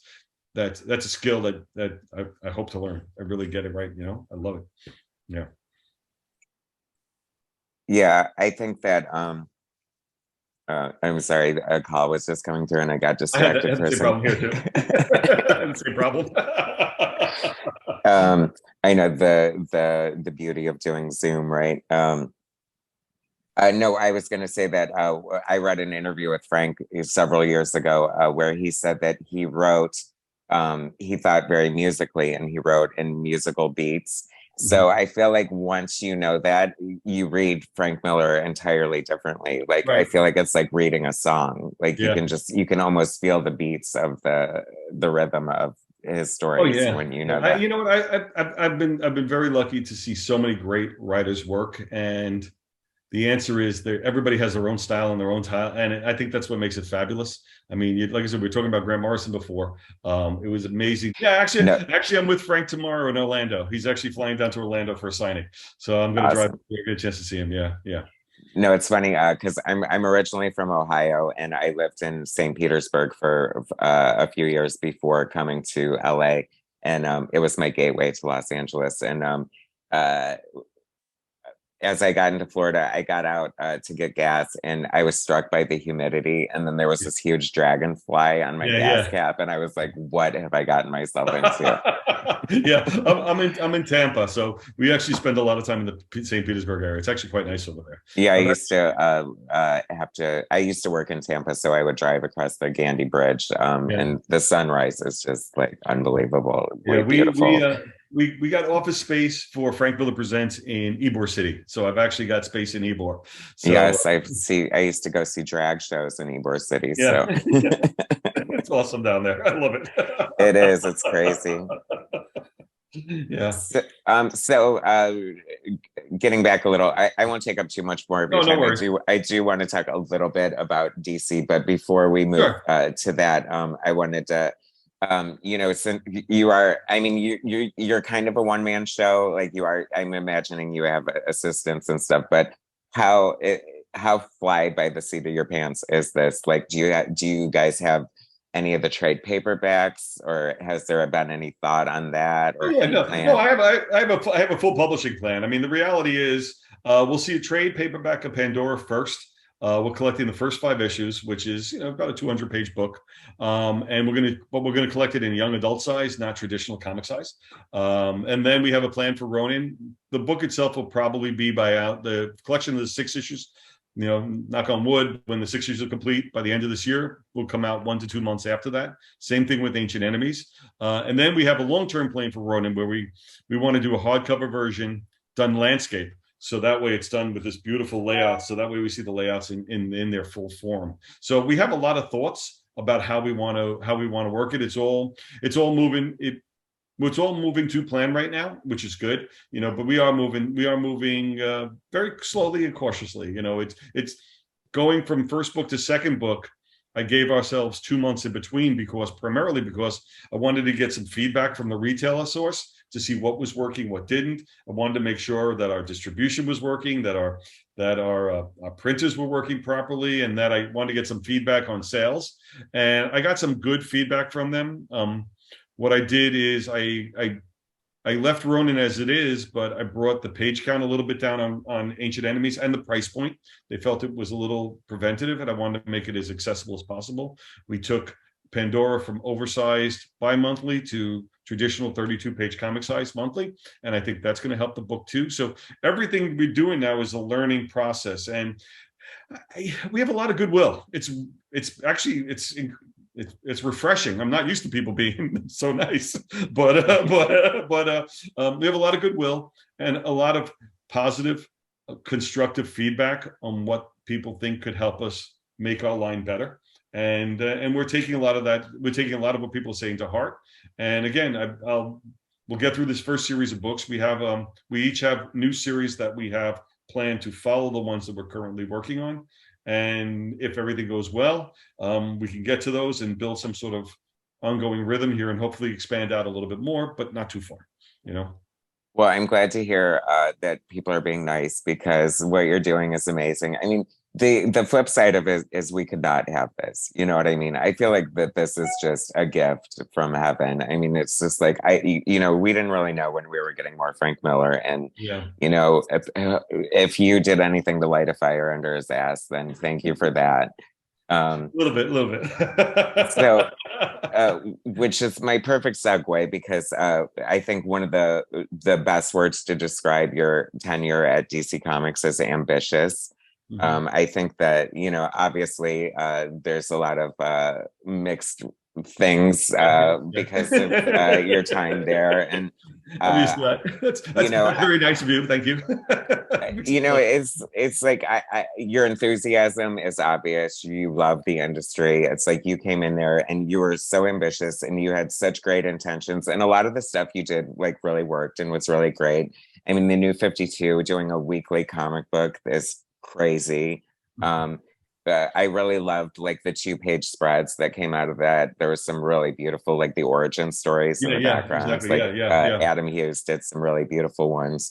Speaker 2: a skill that I hope to learn. I really get it right. I love it. Yeah.
Speaker 1: yeah, I think that, I'm sorry, a call was just coming through and I got
Speaker 2: I
Speaker 1: distracted
Speaker 2: had
Speaker 1: for
Speaker 2: the
Speaker 1: a
Speaker 2: same
Speaker 1: second.
Speaker 2: problem here too. I had the same problem.
Speaker 1: I know the beauty of doing Zoom, right? No, I was going to say that I read an interview with Frank several years ago where he said that he thought very musically and he wrote in musical beats. So I feel like once you know that, you read Frank Miller entirely differently. Like I
Speaker 2: Right.
Speaker 1: feel like it's like reading a song. Like
Speaker 2: Yeah.
Speaker 1: you can almost feel the beats of the rhythm of his
Speaker 2: Oh
Speaker 1: stories
Speaker 2: yeah.
Speaker 1: when you
Speaker 2: Yeah.
Speaker 1: know that.
Speaker 2: You know what? I've been very lucky to see so many great writers work, and the answer is that everybody has their own style and their own style, and I think that's what makes it fabulous. I mean, like I said, we were talking about Grant Morrison before. It was amazing. Yeah,
Speaker 1: No,
Speaker 2: actually, I'm with Frank tomorrow in Orlando. He's actually flying down to Orlando for a signing, so I'm going to drive.
Speaker 1: awesome.
Speaker 2: Get a chance to see him. Yeah, yeah.
Speaker 1: No, it's funny because I'm originally from Ohio and I lived in St. Petersburg for a few years before coming to LA, and it was my gateway to Los Angeles. And uh, as I got into Florida, I got out to get gas, and I was struck by the humidity. And then there was this huge dragonfly on my
Speaker 2: Yeah,
Speaker 1: gas
Speaker 2: yeah.
Speaker 1: cap, and I was like, "What have I gotten myself into?"
Speaker 2: Yeah, I'm in Tampa, so we actually spend a lot of time in the St. Petersburg area. It's actually quite nice over there.
Speaker 1: Yeah, I used
Speaker 2: That's
Speaker 1: to have to. I used to work in Tampa, so I would drive across the Gandy Bridge,
Speaker 2: yeah,
Speaker 1: and the sunrise is just like
Speaker 2: yeah.
Speaker 1: unbelievably
Speaker 2: We
Speaker 1: beautiful.
Speaker 2: we got office space for Frank Miller Presents in Ybor City, so I've actually got space in Ybor. So
Speaker 1: Yes, I used to go see drag shows in Ybor City,
Speaker 2: yeah,
Speaker 1: so
Speaker 2: it's awesome down there. I love it.
Speaker 1: it is. It's crazy.
Speaker 2: Yeah.
Speaker 1: So, getting back a little, I won't take up too much more of your
Speaker 2: No, no
Speaker 1: time.
Speaker 2: worries.
Speaker 1: I do want to talk a little bit about DC, but before we move
Speaker 2: Sure.
Speaker 1: to that, I wanted to, since you are, I mean, you're kind of a one-man show, like you are. I'm imagining you have assistants and stuff, but how it, how fly by the seat of your pants is this? Like, do you guys have any of the trade paperbacks, or has there been any thought on that,
Speaker 2: Oh,
Speaker 1: or
Speaker 2: yeah,
Speaker 1: any
Speaker 2: no, no.
Speaker 1: plan?
Speaker 2: I have a full publishing plan. I mean, the reality is, we'll see a trade paperback of Pandora first. We're collecting the first 5 issues, which is about a 200-page book, and we're gonna collect it in young adult size, not traditional comic size. And then we have a plan for Ronin. The book itself will probably be by out the collection of the 6 issues. Knock on wood, when the 6 issues are complete by the end of this year, will come out 1 to 2 months after that. Same thing with Ancient Enemies. And then we have a long-term plan for Ronin, where we want to do a hardcover version done landscape. So that way it's done with this beautiful layout. So that way we see the layouts in their full form. So we have a lot of thoughts about how we want to work it. It's all moving. It's all moving to plan right now, which is good, but we are moving very slowly and cautiously. It's going from first book to second book. I gave ourselves 2 months in between, primarily because I wanted to get some feedback from the retailer source to see what was working, what didn't. I wanted to make sure that our distribution was working, that our printers were working properly, and that I wanted to get some feedback on sales. And I got some good feedback from them. What I did is I left Ronin as it is, but I brought the page count a little bit down on Ancient Enemies and the price point. They felt it was a little preventative, and I wanted to make it as accessible as possible. We took Pandora from oversized bi-monthly to traditional 32-page comic size monthly, and I think that's going to help the book too. So everything we're doing now is a learning process, and we have a lot of goodwill. It's refreshing. I'm not used to people being so nice, but we have a lot of goodwill and a lot of positive, constructive feedback on what people think could help us make our line better. And we're taking a lot of that. We're taking a lot of what people are saying to heart. And again, we'll get through this first series of books. We each have new series that we have planned to follow the ones that we're currently working on. And if everything goes well, we can get to those and build some sort of ongoing rhythm here, and hopefully expand out a little bit more, but not too far.
Speaker 1: Well, I'm glad to hear that people are being nice, because what you're doing is amazing. I mean, the flip side of it is we could not have this. You know what I mean? I feel like that this is just a gift from heaven. I mean, it's just like we didn't really know when we were getting more Frank Miller, and
Speaker 2: Yeah.
Speaker 1: if you did anything to light a fire under his ass, then thank you for that.
Speaker 2: A little bit.
Speaker 1: So, which is my perfect segue, because I think one of the best words to describe your tenure at DC Comics is ambitious.
Speaker 2: Mhm.
Speaker 1: I think that, obviously, there's a lot of mixed things
Speaker 2: Yeah.
Speaker 1: because of your time there, and
Speaker 2: I'm used to that. That's very nice of you. Thank you.
Speaker 1: it's like your enthusiasm is obvious. You love the industry. It's like you came in there and you were so ambitious, and you had such great intentions, and a lot of the stuff you did like really worked and was really great. I mean, the New 52 doing a weekly comic book is crazy. I really loved like the 2-page spreads that came out of that. There was some really beautiful, like the origin stories in the backgrounds.
Speaker 2: Exactly.
Speaker 1: Like
Speaker 2: Yeah.
Speaker 1: Adam Hughes did some really beautiful ones.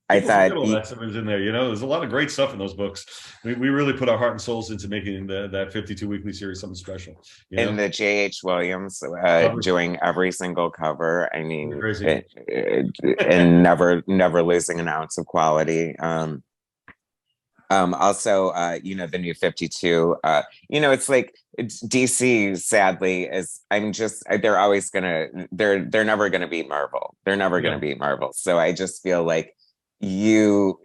Speaker 1: I
Speaker 2: People forget
Speaker 1: thought,
Speaker 2: all that stuff is in there. There's a lot of great stuff in those books. We really put our heart and souls into making that 52 weekly series something special.
Speaker 1: in the J.H. Williams
Speaker 2: Covers,
Speaker 1: doing every single cover. I mean,
Speaker 2: crazy.
Speaker 1: and never losing an ounce of quality. Also, the new 52, it's like DC sadly is, they're always they're never gonna beat Marvel. They're never gonna beat Marvel. So I just feel like you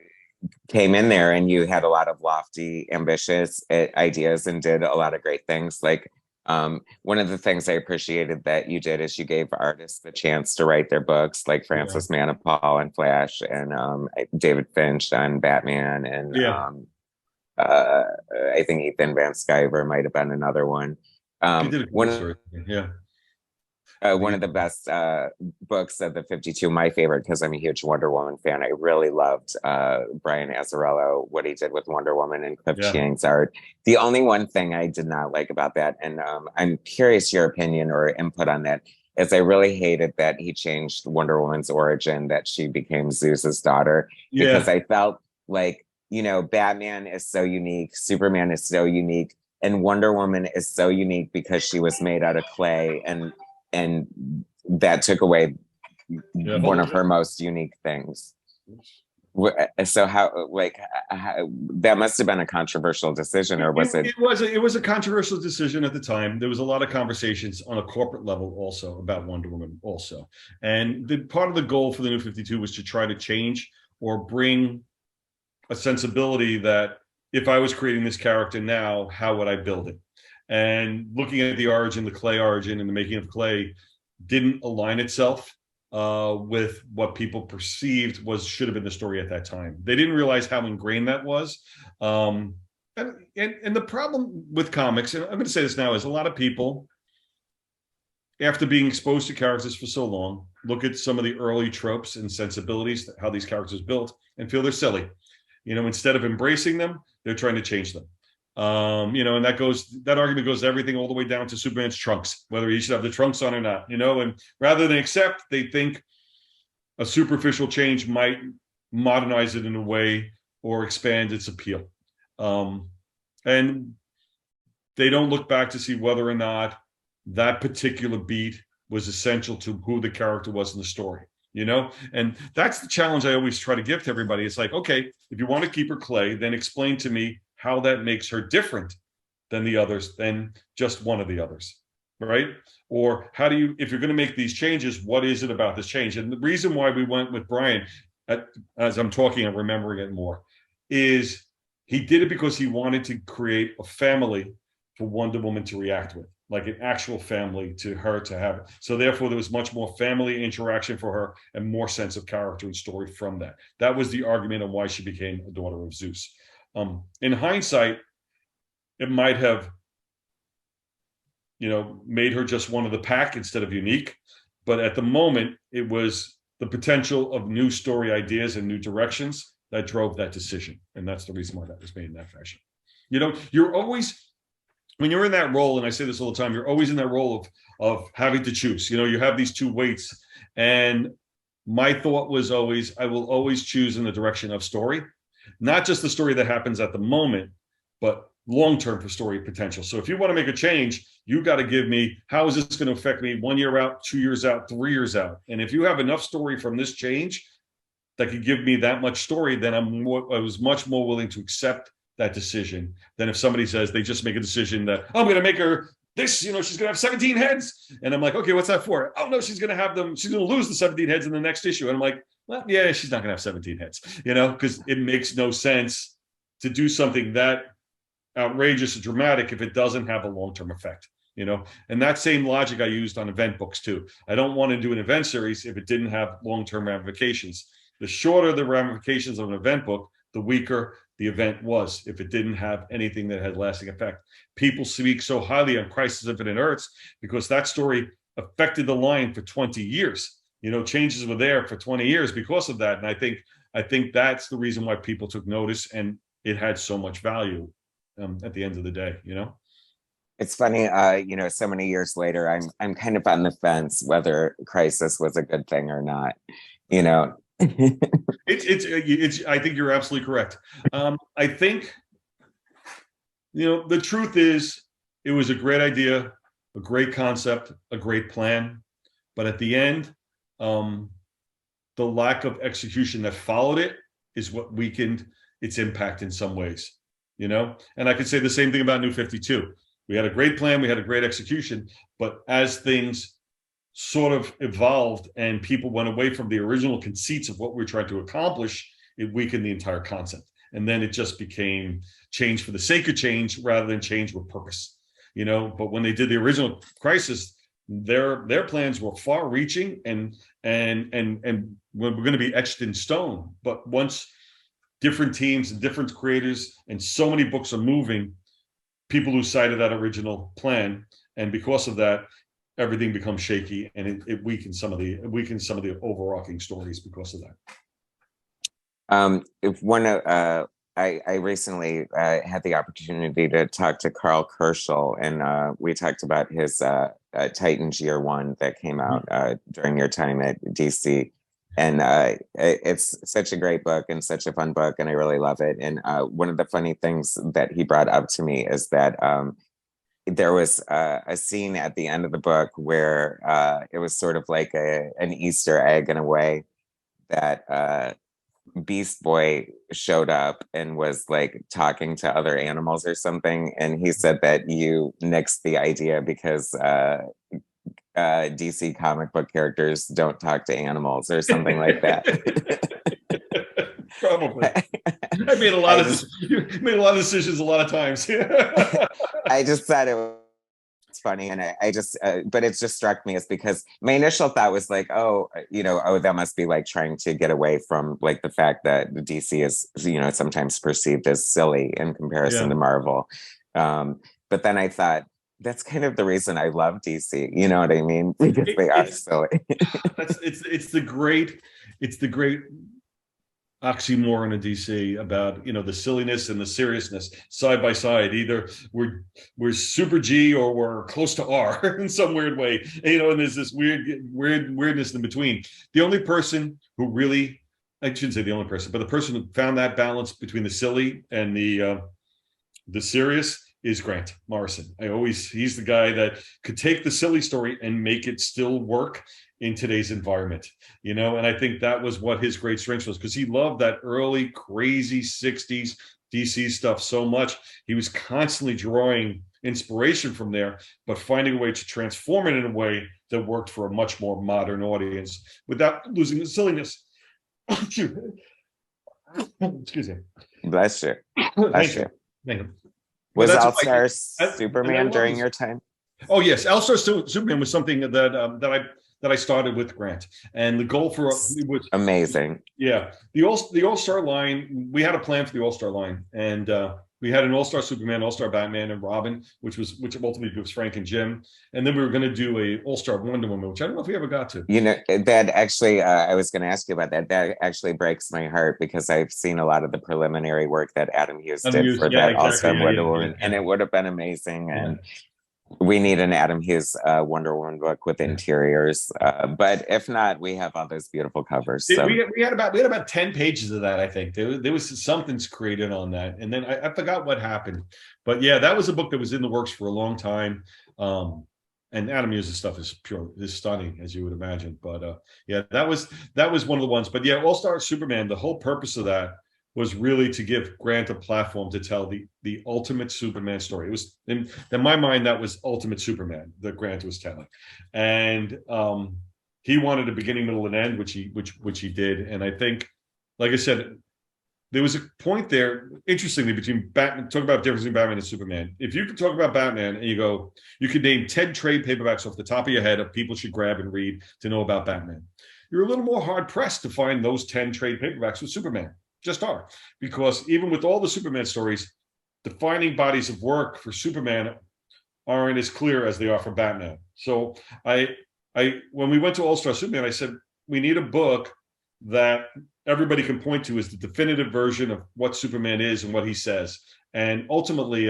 Speaker 1: came in there and you had a lot of lofty, ambitious ideas and did a lot of great things. Like, one of the things I appreciated that you did is you gave artists the chance to write their books, like Francis Manapul and Flash, and David Finch on Batman, and uh, I think Ethan Van Sciver might have been another one.
Speaker 2: He did a
Speaker 1: One
Speaker 2: cool story. Yeah.
Speaker 1: one of the best books of the 52, my favorite, because I'm a huge Wonder Woman fan. I really loved Brian Azzarello, what he did with Wonder Woman and Cliff Chiang's art. The only one thing I did not like about that, and I'm curious your opinion or input on that, is I really hated that he changed Wonder Woman's origin, that she became Zeus's daughter, because I felt like, Batman is so unique, Superman is so unique, and Wonder Woman is so unique because she was made out of clay, and that took away one of her most unique things. So that must have been a controversial decision, or was it?
Speaker 2: It was a controversial decision at the time. There was a lot of conversations on a corporate level also about Wonder Woman also. And part of the goal for the New 52 was to try to change or bring a sensibility that if I was creating this character now, how would I build it? And looking at the origin, the clay origin, and the making of clay didn't align itself with what people perceived should have been the story at that time. They didn't realize how ingrained that was. And the problem with comics, and I'm going to say this now, is a lot of people, after being exposed to characters for so long, look at some of the early tropes and sensibilities, how these characters built, and feel they're silly. Instead of embracing them, they're trying to change them. And that argument goes to everything all the way down to Superman's trunks, whether he should have the trunks on or not, and rather than accept, they think a superficial change might modernize it in a way or expand its appeal. And they don't look back to see whether or not that particular beat was essential to who the character was in the story. And that's the challenge I always try to give to everybody. It's like, okay, if you want to keep her clay, then explain to me how that makes her different than the others, than just one of the others, right? Or how do you, if you're going to make these changes, what is it about this change? And the reason why we went with Brian, as I'm talking, I'm remembering it more, is he did it because he wanted to create a family for Wonder Woman to react with, like an actual family to her to have it. So therefore, there was much more family interaction for her and more sense of character and story from that. That was the argument on why she became a daughter of Zeus. In hindsight, it might have, made her just one of the pack instead of unique. But at the moment, it was the potential of new story ideas and new directions that drove that decision. And that's the reason why that was made in that fashion. You're always, when you're in that role, and I say this all the time, you're always in that role of having to choose. You have these two weights. And my thought was always, I will always choose in the direction of story. Not just the story that happens at the moment, but long-term for story potential. So if you want to make a change, you got to give me, how is this going to affect me 1 year out, 2 years out, 3 years out? And if you have enough story from this change that could give me that much story, then I was much more willing to accept that decision than if somebody says they just make a decision that, oh, I'm going to make her this, she's going to have 17 heads. And I'm like, okay, what's that for? Oh, no, she's going to have them. She's going to lose the 17 heads in the next issue. And I'm like, well, yeah, she's not going to have 17 heads, because it makes no sense to do something that outrageous and dramatic if it doesn't have a long-term effect, and that same logic I used on event books too. I don't want to do an event series if it didn't have long-term ramifications. The shorter the ramifications of an event book, the weaker the event was if it didn't have anything that had lasting effect. People speak so highly on Crisis of Infinite Earths because that story affected the line for 20 years. Changes were there for 20 years because of that. And I think that's the reason why people took notice, and it had so much value at the end of the day.
Speaker 1: It's funny, so many years later, I'm kind of on the fence whether Crisis was a good thing or not.
Speaker 2: It's I think you're absolutely correct. I think, the truth is it was a great idea, a great concept, a great plan, but at the end, the lack of execution that followed it is what weakened its impact in some ways, and I could say the same thing about New 52. We had a great plan, we had a great execution, but as things sort of evolved and people went away from the original conceits of what we were trying to accomplish, it weakened the entire concept. And then it just became change for the sake of change rather than change with purpose, but when they did the original Crisis, their plans were far reaching and we're going to be etched in stone. But once different teams and different creators and so many books are moving, people lose sight of that original plan, and because of that, everything becomes shaky, and it weakens some of the overarching stories because of that.
Speaker 1: If one I recently had the opportunity to talk to Carl Kerschel, and we talked about his Titans Year One that came out during your time at DC. And it's such a great book and such a fun book, and I really love it. And one of the funny things that he brought up to me is that there was a scene at the end of the book where it was sort of like an Easter egg in a way, that Beast Boy showed up and was like talking to other animals or something. And he said that you nixed the idea because DC comic book characters don't talk to animals or something like that.
Speaker 2: Probably. I made a lot of decisions a lot of times.
Speaker 1: I just thought it was funny, and I just but it just struck me as, because my initial thought was like, that must be like trying to get away from like the fact that the DC is sometimes perceived as silly in comparison to Marvel. But then I thought, that's kind of the reason I love DC. You know what I mean? Because they are silly.
Speaker 2: It's the great oxymoron of DC about the silliness and the seriousness side by side. Either we're super G or we're close to R in some weird way. And there's this weirdness in between. The only person who really, I shouldn't say the only person, but the person who found that balance between the silly and the serious is Grant Morrison. He's the guy that could take the silly story and make it still work in today's environment, and I think that was what his great strength was, because he loved that early crazy 60s DC stuff so much. He was constantly drawing inspiration from there, but finding a way to transform it in a way that worked for a much more modern audience without losing the silliness. Excuse me.
Speaker 1: Bless you.
Speaker 2: Bless you. Thank you.
Speaker 1: Was All-Star Superman during your time?
Speaker 2: Oh yes, All-Star Superman was something that I started with Grant, and the goal for us was
Speaker 1: amazing.
Speaker 2: Yeah, the All-Star line. We had a plan for the All-Star line, and we had an All-Star Superman, All-Star Batman, and Robin, which ultimately was Frank and Jim, and then we were going to do a All-Star Wonder Woman, which I don't know if we ever got to.
Speaker 1: That actually, I was going to ask you about that. That actually breaks my heart, because I've seen a lot of the preliminary work that Adam Hughes did for that All-Star Wonder Woman, and it would have been amazing. And we need an Adam Hughes Wonder Woman book with interiors, but if not, we have all those beautiful covers. So.
Speaker 2: We had about 10 pages of that. I think there was something's created on that, and then I forgot what happened. But yeah, that was a book that was in the works for a long time. And Adam Hughes' stuff is stunning, as you would imagine. But that was one of the ones. But yeah, All-Star Superman. The whole purpose of that was really to give Grant a platform to tell the ultimate Superman story. It was, in my mind, that was Ultimate Superman that Grant was telling, and he wanted a beginning, middle, and end, which he did. And I think, like I said, there was a point there, interestingly, between Batman. Talk about the difference between Batman and Superman. If you could talk about Batman and you could name 10 trade paperbacks off the top of your head of people should grab and read to know about Batman, you're a little more hard pressed to find those 10 trade paperbacks with Superman. Just are, because even with all the Superman stories, defining bodies of work for Superman aren't as clear as they are for Batman. So when we went to All-Star Superman, I said, we need a book that everybody can point to as the definitive version of what Superman is and what he says. And ultimately,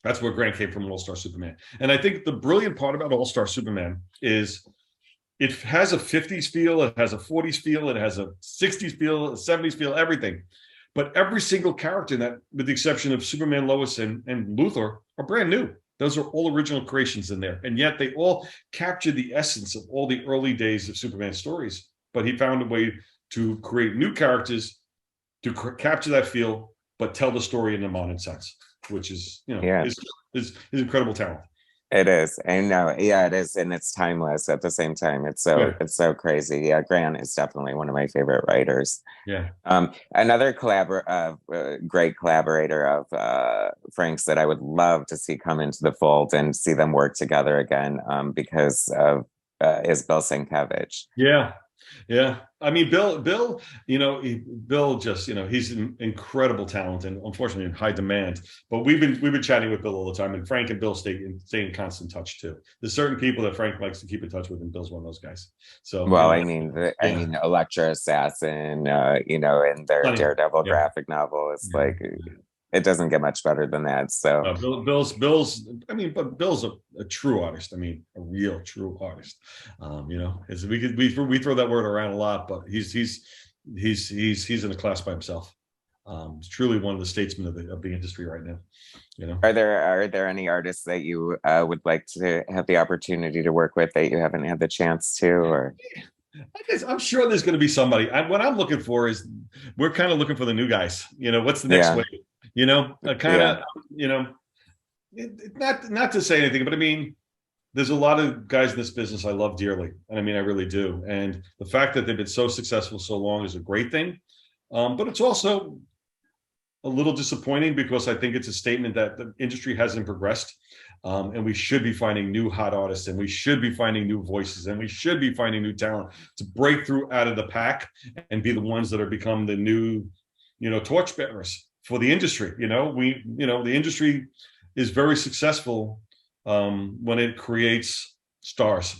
Speaker 2: that's where Grant came from, All-Star Superman. And I think the brilliant part about All-Star Superman is it has a 50s feel, it has a 40s feel, it has a 60s feel, a 70s feel, everything. But every single character in that, with the exception of Superman, Lois, and Luthor, are brand new. Those are all original creations in there. And yet they all capture the essence of all the early days of Superman stories. But he found a way to create new characters to capture that feel, but tell the story in a modern sense, which is,
Speaker 1: Yeah,
Speaker 2: is incredible talent.
Speaker 1: it is. I know. Yeah, it is, and it's timeless at the same time.
Speaker 2: Yeah,
Speaker 1: It's so crazy. Yeah, Grant is definitely one of my favorite writers.
Speaker 2: yeah.
Speaker 1: Another great collaborator of Frank's that I would love to see come into the fold and see them work together again, because of is Bill Sienkiewicz.
Speaker 2: Yeah, yeah. I mean, Bill, Bill just, he's an incredible talent and unfortunately in high demand. But we've been chatting with Bill all the time, and Frank and Bill stay in constant touch too. There's certain people that Frank likes to keep in touch with, and Bill's one of those guys. So,
Speaker 1: Well, I
Speaker 2: yeah,
Speaker 1: mean, Electra Assassin, in their
Speaker 2: funny.
Speaker 1: Daredevil
Speaker 2: Yeah,
Speaker 1: graphic novel, it's
Speaker 2: yeah.
Speaker 1: like it doesn't get much better than that. So,
Speaker 2: Bill's. I mean, but Bill's a true artist. I mean, a real true artist. We throw that word around a lot, but he's in a class by himself. He's truly one of the statesmen of the industry right now.
Speaker 1: are there any artists that you would like to have the opportunity to work with that you haven't had the chance to, or?
Speaker 2: I'm sure there's going to be somebody. What I'm looking for is, we're kind of looking for the new guys. What's the next
Speaker 1: Yeah,
Speaker 2: wave? Kind
Speaker 1: yeah,
Speaker 2: of, not to say anything, but I mean, there's a lot of guys in this business I love dearly, and I mean, I really do. And the fact that they've been so successful so long is a great thing, but it's also a little disappointing because I think it's a statement that the industry hasn't progressed, and we should be finding new hot artists, and we should be finding new voices, and we should be finding new talent to break through out of the pack and be the ones that are become the new, torchbearers for the industry. The industry is very successful when it creates stars.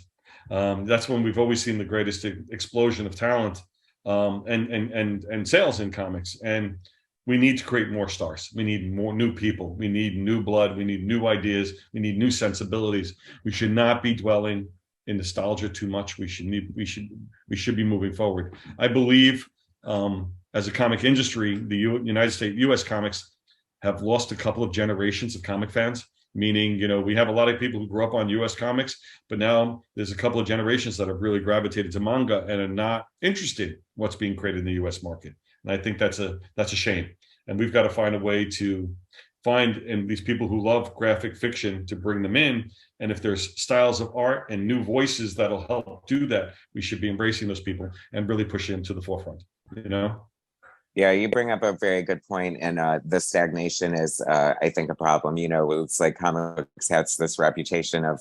Speaker 2: That's when we've always seen the greatest explosion of talent, and sales in comics. And we need to create more stars. We need more new people. We need new blood. We need new ideas. We need new sensibilities. We should not be dwelling in nostalgia too much. We should be moving forward. I believe, as a comic industry, the United States, U.S. comics have lost a couple of generations of comic fans. Meaning, we have a lot of people who grew up on U.S. comics, but now there's a couple of generations that have really gravitated to manga and are not interested in what's being created in the U.S. market. And I think that's a shame. And we've got to find a way to find these people who love graphic fiction, to bring them in. And if there's styles of art and new voices that'll help do that, we should be embracing those people and really push them to the forefront.
Speaker 1: Yeah, you bring up a very good point, and the stagnation is, I think, a problem. It's like comics has this reputation of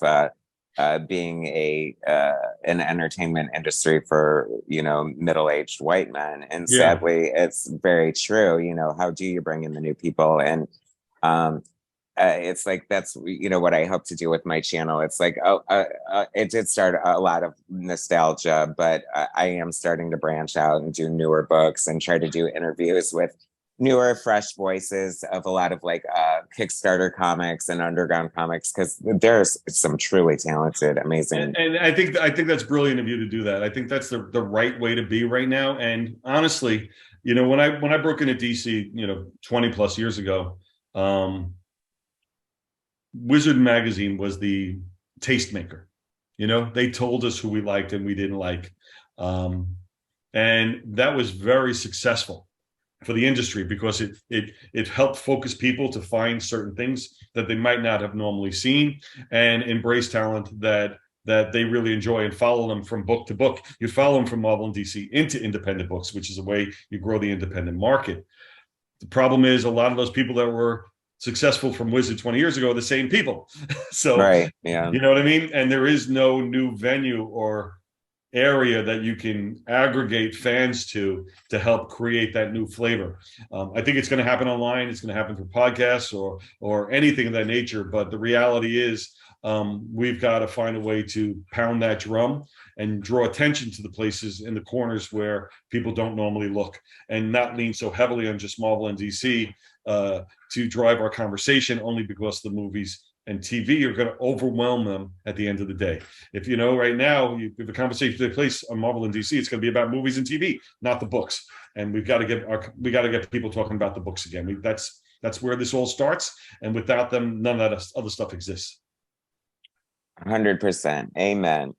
Speaker 1: being an entertainment industry for middle-aged white men, and
Speaker 2: Yeah.
Speaker 1: sadly, it's very true. How do you bring in the new people? And it's like that's what I hope to do with my channel. It's like it did start a lot of nostalgia, but I am starting to branch out and do newer books and try to do interviews with newer, fresh voices of a lot of like Kickstarter comics and underground comics, because there's some truly talented, amazing.
Speaker 2: And I think that's brilliant of you to do that. I think that's the right way to be right now. And honestly, when I broke into DC, 20 plus years ago, Wizard magazine was the tastemaker. They told us who we liked and we didn't like, and that was very successful for the industry because it helped focus people to find certain things that they might not have normally seen, and embrace talent that they really enjoy, and follow them from book to book. You follow them from Marvel and DC into independent books, which is a way you grow the independent market. The problem is a lot of those people that were successful from Wizard 20 years ago are the same people. So,
Speaker 1: Right, yeah.
Speaker 2: you know what I mean? And there is no new venue or area that you can aggregate fans to help create that new flavor. I think it's going to happen online. It's going to happen for podcasts or anything of that nature. But the reality is, we've got to find a way to pound that drum and draw attention to the places in the corners where people don't normally look, and not lean so heavily on just Marvel and DC to drive our conversation only because the movies and TV, you're going to overwhelm them at the end of the day. If you know right now, if the conversation takes place on Marvel and DC, it's going to be about movies and TV, not the books. And we got to get people talking about the books again. That's where this all starts. And without them, none of that other stuff exists.
Speaker 1: 100%. Amen.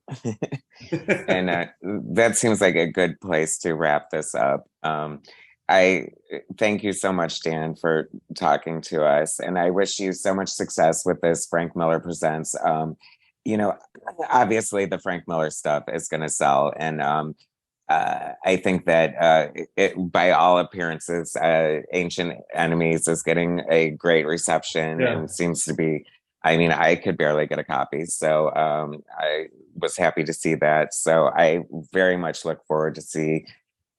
Speaker 1: And that seems like a good place to wrap this up. I thank you so much, Dan, for talking to us. And I wish you so much success with this Frank Miller Presents. You know, obviously the Frank Miller stuff is going to sell. And I think that by all appearances, Ancient Enemies is getting a great reception and seems to be, I mean, I could barely get a copy. So I was happy to see that. So I very much look forward to see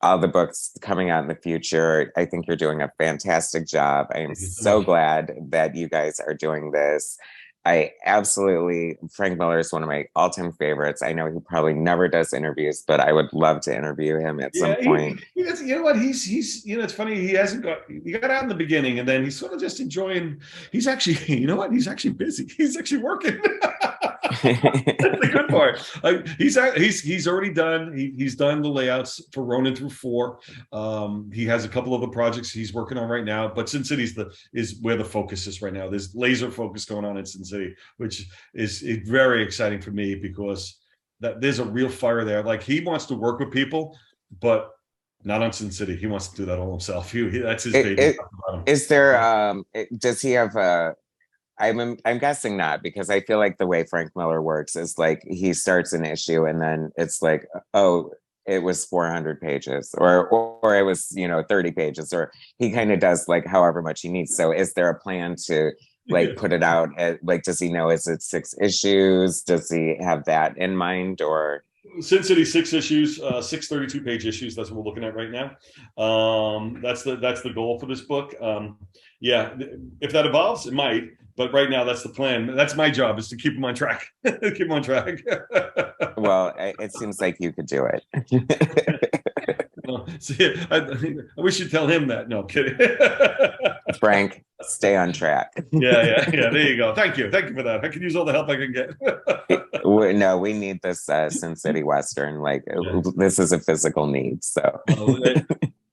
Speaker 1: all the books coming out in the future. I think you're doing a fantastic job. I am so glad that you guys are doing this. Frank Miller is one of my all-time favorites. I know he probably never does interviews, but I would love to interview him at some point.
Speaker 2: You know what? He's it's funny. He got out in the beginning, and then he's sort of just enjoying. He's actually, you know what? He's actually busy. He's actually working. That's the good part. He's already done. He's done the layouts for Ronin through 4. He has a couple of the projects he's working on right now. But Sin City is where the focus is right now. There's laser focus going on in Sin City, which is very exciting for me because there's a real fire there. Like, he wants to work with people, but not on Sin City. He wants to do that all himself. That's his baby.
Speaker 1: Is there? Does he have a? I'm guessing not, because I feel like the way Frank Miller works is like he starts an issue and then it's like, oh, it was 400 pages or it was 30 pages, or he kind of does like however much he needs. So is there a plan to like put it out like, does he know, is it 6 issues? Does he have that in mind? Or
Speaker 2: Sin City 6 issues, 6 32-page issues. That's what we're looking at right now. That's the goal for this book. Yeah, if that evolves, it might. But right now, that's the plan. That's my job, is to keep him on track. Keep him on track.
Speaker 1: Well, it seems like you could do it.
Speaker 2: Well, see, I wish you'd tell him that. No, I'm kidding.
Speaker 1: Frank, stay on track.
Speaker 2: Yeah. There you go. Thank you for that. I can use all the help I can get.
Speaker 1: No, we need this Sin City Western. Like, this is a physical need. So.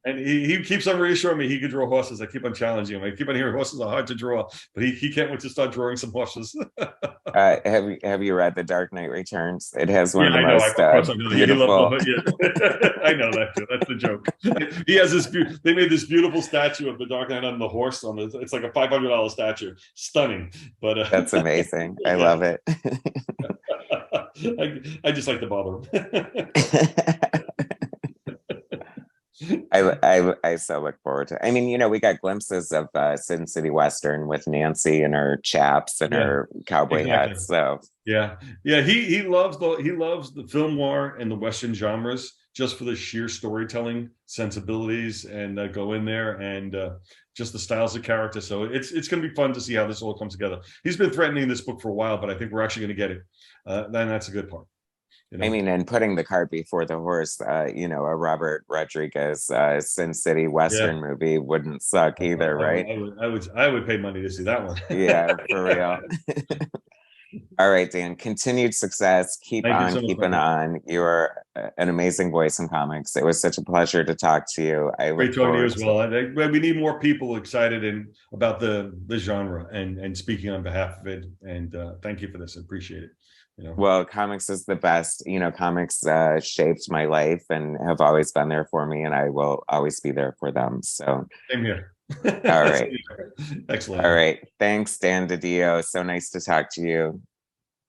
Speaker 2: And he keeps on reassuring me he could draw horses. I keep on challenging him. I keep on hearing horses are hard to draw, but he can't wait to start drawing some horses.
Speaker 1: Have you read The Dark Knight Returns? It has one of the most beautiful.
Speaker 2: I know that too. That's the joke. He has this. They made this beautiful statue of the Dark Knight on the horse. It's like a $500 statue. Stunning. But
Speaker 1: that's amazing. I love it.
Speaker 2: I just like to bother him.
Speaker 1: I so look forward to it. I mean, we got glimpses of Sin City Western with Nancy and her chaps and her cowboy hats. So
Speaker 2: yeah. He loves the film noir and the Western genres just for the sheer storytelling sensibilities, and go in there and just the styles of character. So it's going to be fun to see how this all comes together. He's been threatening this book for a while, but I think we're actually going to get it. Then that's a good part.
Speaker 1: I mean, and putting the cart before the horse, a Robert Rodriguez Sin City Western movie wouldn't suck either, right?
Speaker 2: I would pay money to see that one.
Speaker 1: Yeah, for real. All right, Dan, continued success. Keep on keeping on. You're an amazing voice in comics. It was such a pleasure to talk to you.
Speaker 2: Great talking to you as well. We need more people excited about the genre and speaking on behalf of it. And thank you for this. I appreciate it.
Speaker 1: Well, comics is the best. Comics shaped my life and have always been there for me, and I will always be there for them. So
Speaker 2: same here.
Speaker 1: All right.
Speaker 2: Excellent.
Speaker 1: All right. Thanks, Dan Didio. So nice to talk to you.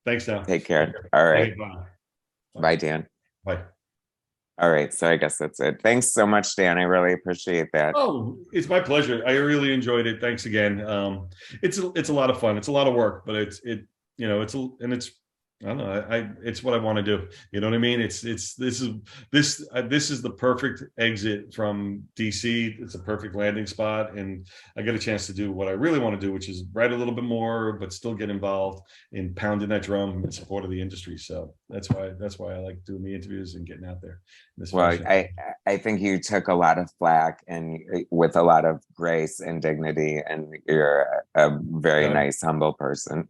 Speaker 2: Thanks, Dan.
Speaker 1: Take care. All right.
Speaker 2: Bye.
Speaker 1: Bye, Dan.
Speaker 2: Bye.
Speaker 1: All right. So I guess that's it. Thanks so much, Dan. I really appreciate that.
Speaker 2: Oh, it's my pleasure. I really enjoyed it. Thanks again. It's a lot of fun. It's a lot of work, but it's I don't know. It's what I want to do. You know what I mean? This is the perfect exit from DC. It's a perfect landing spot, and I get a chance to do what I really want to do, which is write a little bit more, but still get involved in pounding that drum in support of the industry. So that's why I like doing the interviews and getting out there in this
Speaker 1: Well,
Speaker 2: fashion.
Speaker 1: I think you took a lot of flack and with a lot of grace and dignity, and you're a very nice, humble person.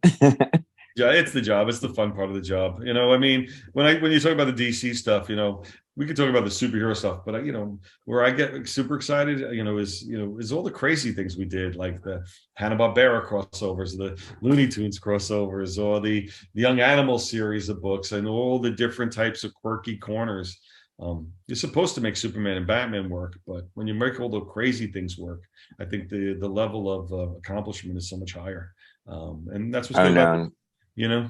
Speaker 2: Yeah, it's the job. It's the fun part of the job. I mean, when you talk about the DC stuff, we could talk about the superhero stuff, but where I get super excited, is all the crazy things we did, like the Hanna-Barbera crossovers, the Looney Tunes crossovers, or the Young Animal series of books, and all the different types of quirky corners. You're supposed to make Superman and Batman work, but when you make all the crazy things work, I think the level of accomplishment is so much higher. And that's what's good about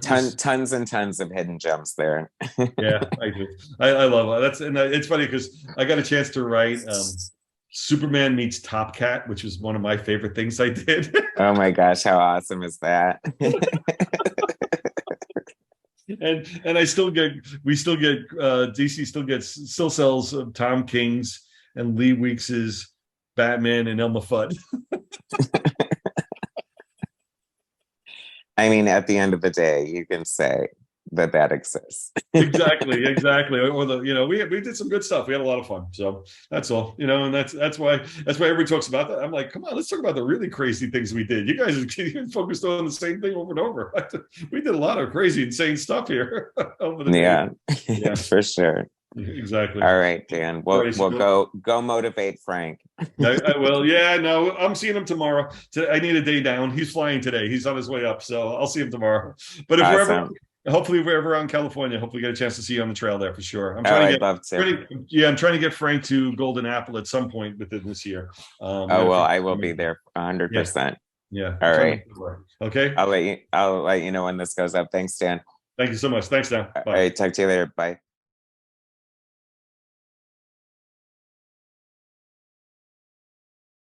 Speaker 1: Tons and tons of hidden gems there.
Speaker 2: Yeah, I do. I love it. It's funny because I got a chance to write Superman meets Top Cat, which was one of my favorite things I did.
Speaker 1: Oh my gosh, how awesome is that?
Speaker 2: and we still get DC still sells Tom King's and Lee Weeks's Batman and Elmer Fudd.
Speaker 1: I mean, at the end of the day, you can say that exists.
Speaker 2: Exactly. Or we did some good stuff. We had a lot of fun. So that's all. And that's why everybody talks about that. I'm like, come on, let's talk about the really crazy things we did. You guys are focused on the same thing over and over. We did a lot of crazy, insane stuff here over the days.
Speaker 1: Yeah, for sure.
Speaker 2: Exactly.
Speaker 1: All right, Dan. We'll go motivate Frank.
Speaker 2: I will. Yeah, no, I'm seeing him tomorrow. I need a day down. He's flying today. He's on his way up, so I'll see him tomorrow. But if hopefully we're ever around California, hopefully get a chance to see you on the trail there for sure.
Speaker 1: I'd love to.
Speaker 2: I'm trying to get Frank to Golden Apple at some point within this year.
Speaker 1: I will be there 100%.
Speaker 2: Yeah.
Speaker 1: All right.
Speaker 2: Okay.
Speaker 1: I'll let you know when this goes up. Thanks, Dan.
Speaker 2: Thank you so much. Thanks, Dan. Bye.
Speaker 1: All right. Talk to you later. Bye.